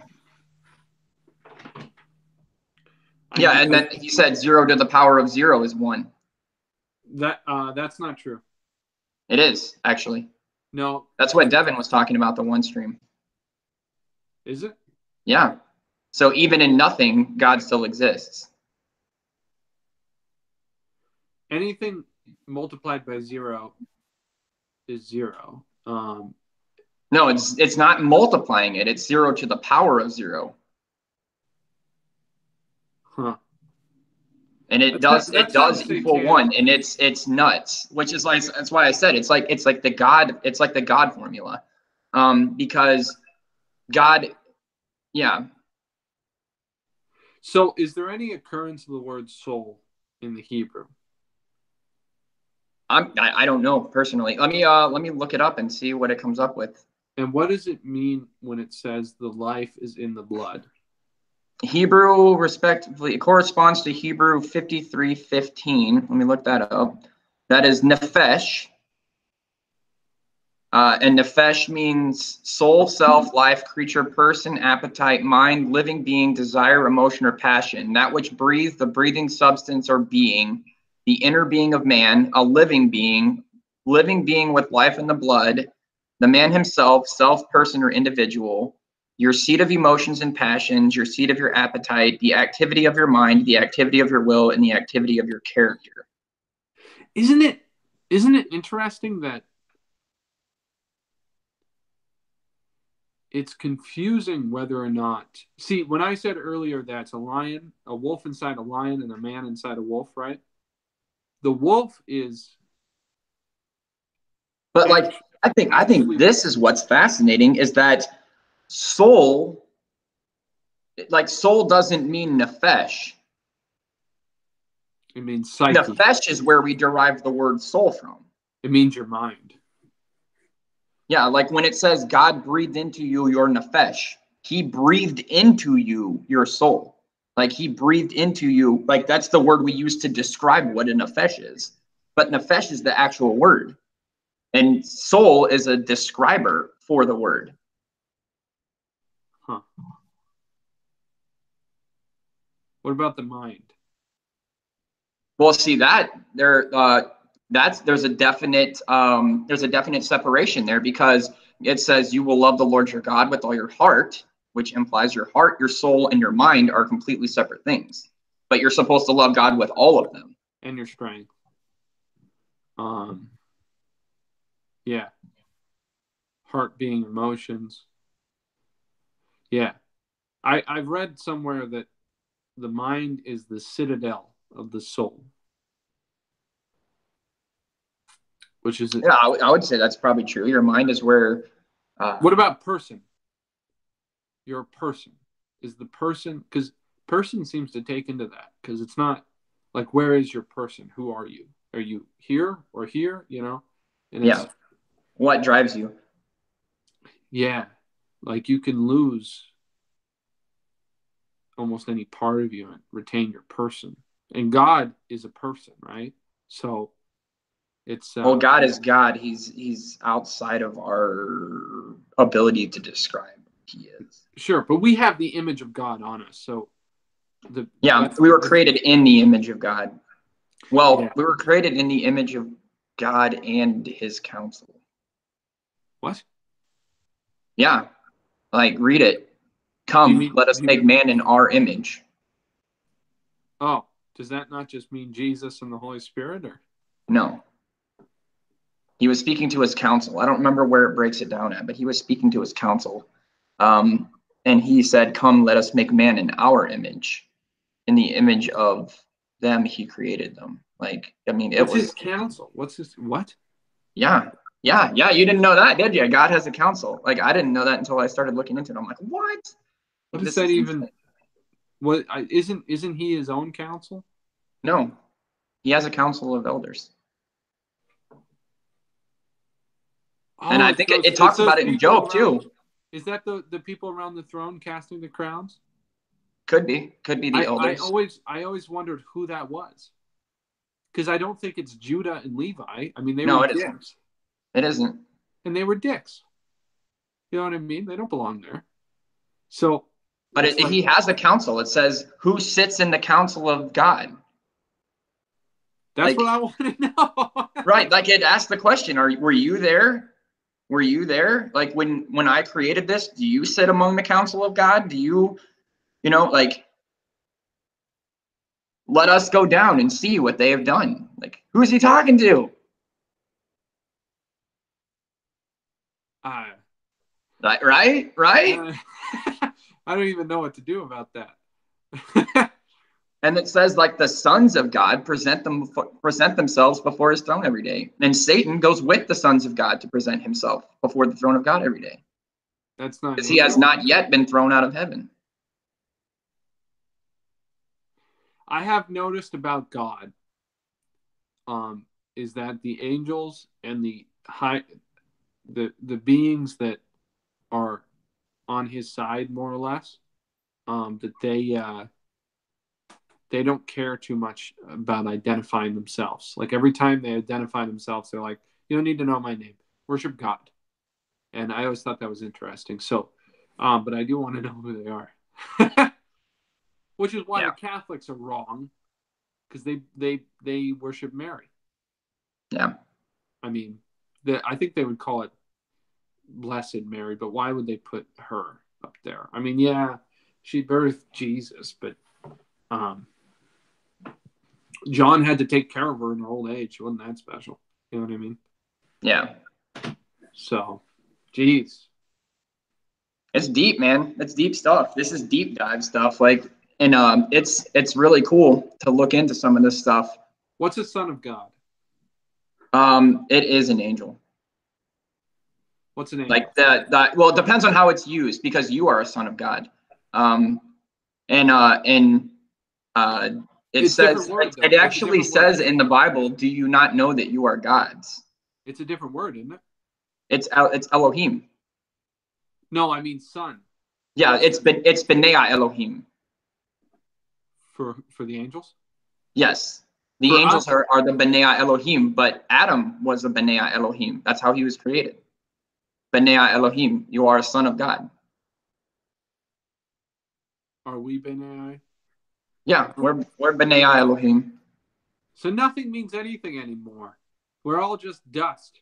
then you said 0 to the power of 0 is 1. That's not true. It is, actually. No. That's what Devin was talking about, the 1 stream. Is it? Yeah. So even in nothing, God still exists. Anything multiplied by 0 is 0. No, it's not multiplying it. It's 0 to the power of 0. Huh. And it does equal 1, and it's nuts. Which is like, that's why I said it's like the God formula, because God, yeah. So, is there any occurrence of the word soul in the Hebrew? I don't know personally. Let me look it up and see what it comes up with. And what does it mean when it says the life is in the blood? Hebrew, respectively, it corresponds to Hebrew 53:15. Let me look that up. That is nephesh. And nephesh means soul, self, life, creature, person, appetite, mind, living being, desire, emotion, or passion. That which breathes, the breathing substance or being, the inner being of man, a living being with life in the blood, the man himself, self, person, or individual, your seat of emotions and passions, your seat of your appetite, the activity of your mind, the activity of your will, and the activity of your character. Isn't it interesting that it's confusing whether or not... See, when I said earlier that's a wolf inside a lion and a man inside a wolf, right? The wolf is... But like, I think this is what's fascinating, is that soul doesn't mean nephesh. It means psyche. Nephesh is where we derive the word soul from. It means your mind. Yeah, like when it says God breathed into you your nephesh, he breathed into you your soul. Like he breathed into you, like that's the word we use to describe what a nephesh is. But nephesh is the actual word. And soul is a describer for the word. Huh. What about the mind? Well, see that there's a definite separation there, because it says you will love the Lord your God with all your heart, which implies your heart, your soul, and your mind are completely separate things. But you're supposed to love God with all of them. And your strength. Yeah. Heart being emotions. Yeah. I've read somewhere that the mind is the citadel of the soul. Which is... Yeah, I would say that's probably true. Your mind is where... What about person? You're a person. Is the person... Because person seems to take into that. Because it's not like, where is your person? Who are you? Are you here or here? You know? And yeah. What drives you? Yeah. Like you can lose almost any part of you and retain your person. And God is a person, right? So it's... well, God is God. He's outside of our ability to describe who he is. Sure, but we have the image of God on us. So we were created in the image of God. Well, yeah. We were created in the image of God and his counsel. What? Yeah. Like, read it. Come, let us make man in our image. Oh, does that not just mean Jesus and the Holy Spirit? Or no. He was speaking to his counsel. I don't remember where it breaks it down at, but he was speaking to his counsel. And he said, come, let us make man in our image. In the image of them, he created them. Like, I mean, what's his counsel? What's his what? Yeah. You didn't know that, did you? God has a counsel. Like, I didn't know that until I started looking into it. I'm like, what? What does that even? What isn't he his own counsel? No, he has a council of elders. And I think it talks about it in Job too. Is that the people around the throne casting the crowns? Could be the elders. I always wondered who that was, because I don't think it's Judah and Levi. I mean, they were dicks. Isn't. It isn't. And they were dicks. You know what I mean? They don't belong there. So, but he has a council. It says, "Who sits in the council of God?" That's what I want to know. Right, like it asked the question: were you there? Were you there? Like when I created this, do you sit among the council of God? Do you, like, let us go down and see what they have done? Like, who is he talking to? Right. I don't even know what to do about that. And it says, like, the sons of God present themselves before his throne every day. And Satan goes with the sons of God to present himself before the throne of God every day. That's not because he has not yet been thrown out of heaven. I have noticed about God is that the angels and the beings that are on his side, more or less, that they don't care too much about identifying themselves. Like every time they identify themselves, they're like, "You don't need to know my name. Worship God." And I always thought that was interesting. So, but I do want to know who they are, which is why the Catholics are wrong, because they worship Mary. Yeah. I mean, I think they would call it Blessed Mary, but why would they put her up there? I mean, yeah, she birthed Jesus, but John had to take care of her in her old age. She wasn't that special. You know what I mean? Yeah. So, geez. It's deep, man. It's deep stuff. This is deep dive stuff. Like, and it's really cool to look into some of this stuff. What's a son of God? It is an angel. What's an angel? Like that. Well, it depends on how it's used, because you are a son of God. It says, it actually says in the Bible, "Do you not know that you are gods?" It's a different word, isn't it? It's Elohim. No, I mean son. Yeah, it's B'nai Elohim. For the angels? Yes. The angels are the B'nai Elohim, but Adam was the B'nai Elohim. That's how he was created. B'nai Elohim, you are a son of God. Are we B'nai? Yeah, we're B'nai Elohim. So nothing means anything anymore. We're all just dust.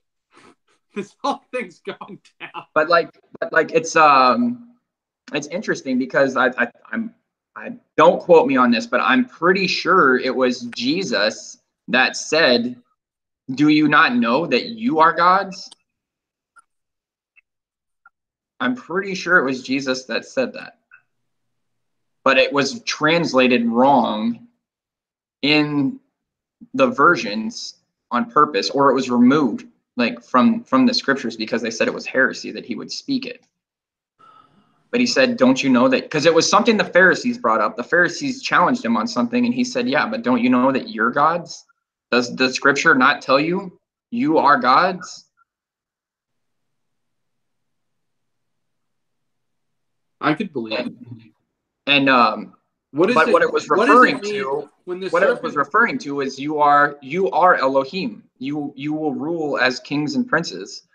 This whole thing's going down. But it's interesting, because I don't quote me on this, but I'm pretty sure it was Jesus that said, "Do you not know that you are gods?" I'm pretty sure it was Jesus that said that. But it was translated wrong in the versions on purpose, or it was removed from the scriptures because they said it was heresy that he would speak it. But he said, "Don't you know that?" Because it was something the Pharisees brought up. The Pharisees challenged him on something, and he said, "Yeah, but don't you know that you're gods? Does the scripture not tell you you are gods?" I could believe it. And what it was referring to is you are Elohim. You will rule as kings and princes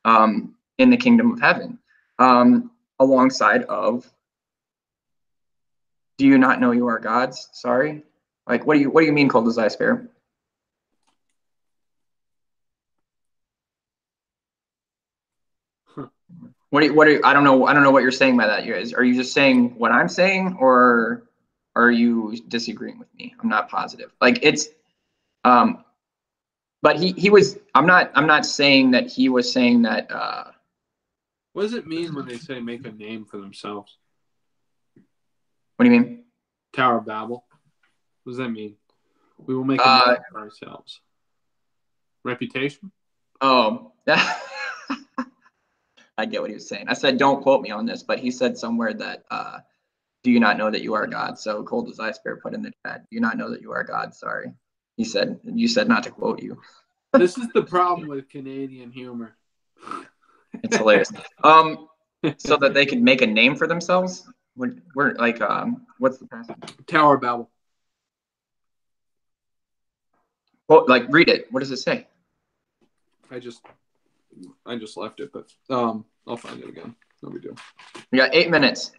in the kingdom of heaven, alongside of, "Do you not know you are gods?" Sorry, like, what do you mean, Cold as Ice Bear? What do you, I don't know what you're saying by that. Are you just saying what I'm saying, or are you disagreeing with me? I'm not positive. Like, it's but he was, I'm not saying that he was saying that what does it mean when they say make a name for themselves? What do you mean? Tower of Babel. What does that mean? We will make a name for ourselves. Reputation? Oh, I get what he was saying. I said, don't quote me on this, but he said somewhere that, "Do you not know that you are God?" So Cold as Ice Bear put in the chat, "Do you not know that you are God?" Sorry. You said not to quote you. This is the problem with Canadian humor. It's hilarious. So that they could make a name for themselves. We're like, what's the passage? Tower of Babel. Well, like, read it. What does it say? I just left it, but I'll find it again. No big deal. We got 8 minutes.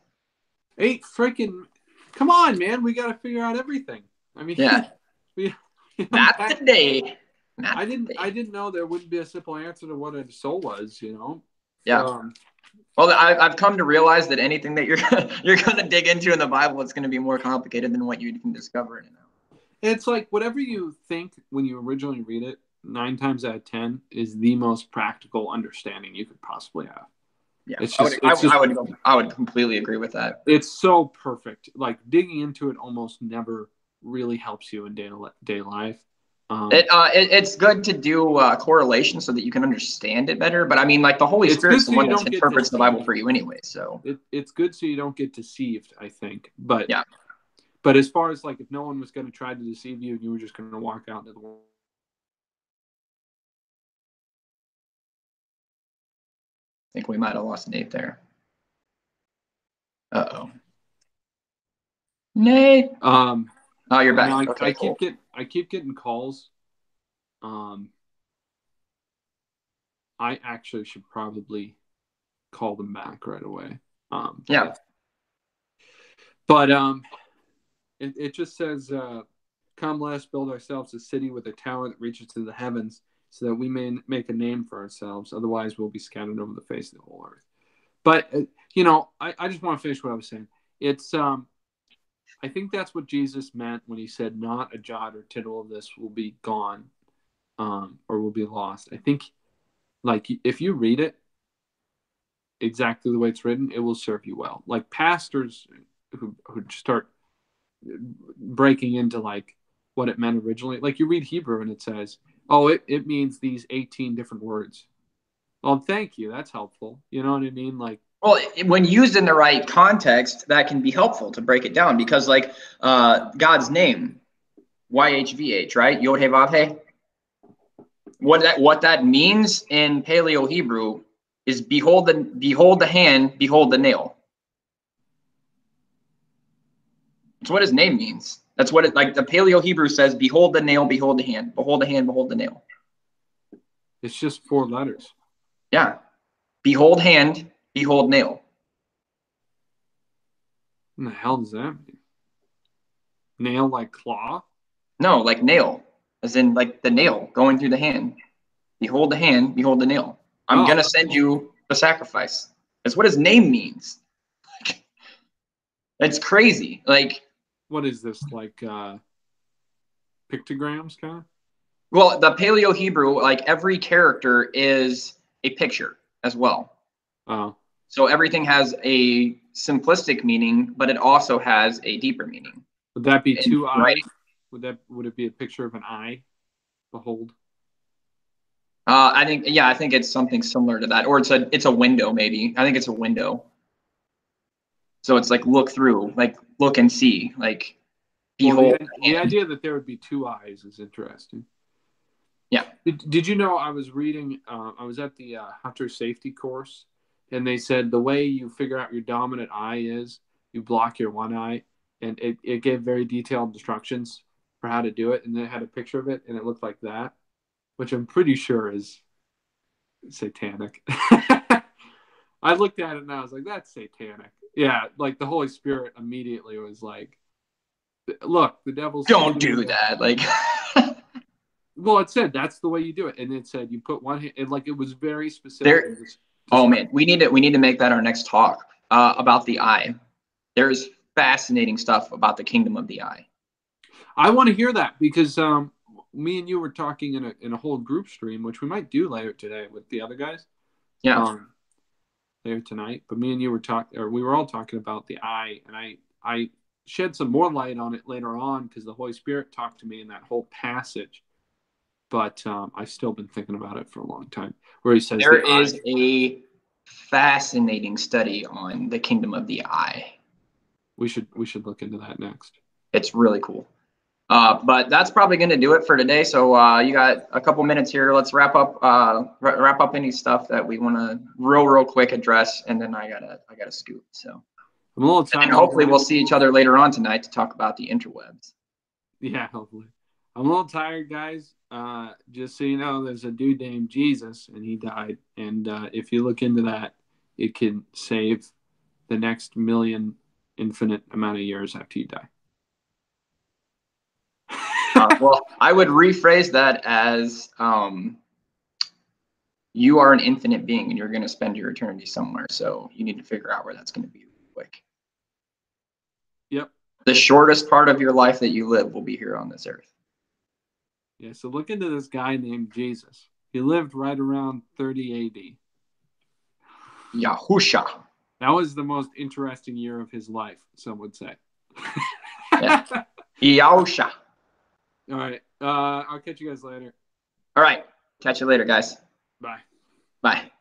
8 freaking. Come on, man. We got to figure out everything. I mean, yeah. Not today. I didn't know there wouldn't be a simple answer to what a soul was. Yeah. Well, I've come to realize that anything that you're gonna dig into in the Bible, it's gonna be more complicated than what you can discover in it. It's like whatever you think when you originally read it, 9 times out of 10 is the most practical understanding you could possibly have. Yeah, I would completely agree with that. It's so perfect. Like digging into it almost never really helps you in day life. It's good to do correlation so that you can understand it better. But I mean, like the Holy Spirit's the one that interprets the Bible for you anyway. So it's good so you don't get deceived, I think. But yeah. But as far as like if no one was going to try to deceive you and you were just going to walk out into the world. I think we might have lost Nate there. Uh-oh. Nate. Oh, you're back. Okay, I keep getting calls. I actually should probably call them back right away. Yeah. But it just says, "Come, let us build ourselves a city with a tower that reaches to the heavens, so that we may make a name for ourselves. Otherwise, we'll be scattered over the face of the whole earth." But I just want to finish what I was saying. It's I think that's what Jesus meant when he said, "Not a jot or tittle of this will be gone, or will be lost." I think, like, if you read it exactly the way it's written, it will serve you well. Like pastors who start breaking into like what it meant originally. Like you read Hebrew and it says, "Oh, it means these 18 different words." Oh, thank you. That's helpful. You know what I mean? Like, well, when used in the right context, that can be helpful to break it down because, like, God's name, YHVH, right? Yod He Vav He. What that means in Paleo Hebrew is behold the hand, behold the nail. That's what his name means. That's what it, like the Paleo Hebrew says, behold the nail, behold the hand, behold the hand, behold the nail. It's just 4 letters. Yeah. Behold hand, behold nail. What the hell does that mean? Nail like claw? No, like nail. As in like the nail going through the hand. Behold the hand, behold the nail. I'm going to send you the sacrifice. That's what his name means. It's crazy. Like, what is this, like pictograms kind of? Well, the Paleo Hebrew, like every character is a picture as well. Oh. So everything has a simplistic meaning, but it also has a deeper meaning. Would that be 2 eyes? Would it be a picture of an eye? Behold. I think it's something similar to that, or it's a window maybe. I think it's a window. So it's like look through, like look and see, like behold. Well, the idea that there would be 2 eyes is interesting. Yeah. Did you know I was reading? I was at the hunter safety course, and they said the way you figure out your dominant eye is you block your one eye, and it gave very detailed instructions for how to do it, and then it had a picture of it, and it looked like that, which I'm pretty sure is satanic. I looked at it and I was like, that's satanic. Yeah, like the Holy Spirit immediately was like, look, the devil's... Don't do that. Like... Well, it said that's the way you do it, and it said you put one hand, and like it was very specific. Oh man, we need to make that our next talk about the eye. There's fascinating stuff about the kingdom of the eye. I want to hear that because me and you were talking in a whole group stream, which we might do later today with the other guys. Yeah. Later tonight, but me and you we were all talking about the eye, and I shed some more light on it later on because the Holy Spirit talked to me in that whole passage. But I've still been thinking about it for a long time. Where he says there is a fascinating study on the kingdom of the eye. We should look into that next. It's really cool. But that's probably going to do it for today. So you got a couple minutes here. Let's wrap up any stuff that we want to real quick address, and then I gotta scoot. So I'm a little tired. And hopefully we'll see each other later on tonight to talk about the interwebs. Yeah, hopefully. I'm a little tired, guys. Just so you know, there's a dude named Jesus, and he died. And if you look into that, it can save the next million infinite amount of years after you die. Well, I would rephrase that as you are an infinite being and you're going to spend your eternity somewhere. So you need to figure out where that's going to be real quick. Yep. The shortest part of your life that you live will be here on this earth. Yeah, so look into this guy named Jesus. He lived right around 30 AD. Yahusha. That was the most interesting year of his life, some would say. Yeah. Yahusha. All right. I'll catch you guys later. All right. Catch you later, guys. Bye. Bye.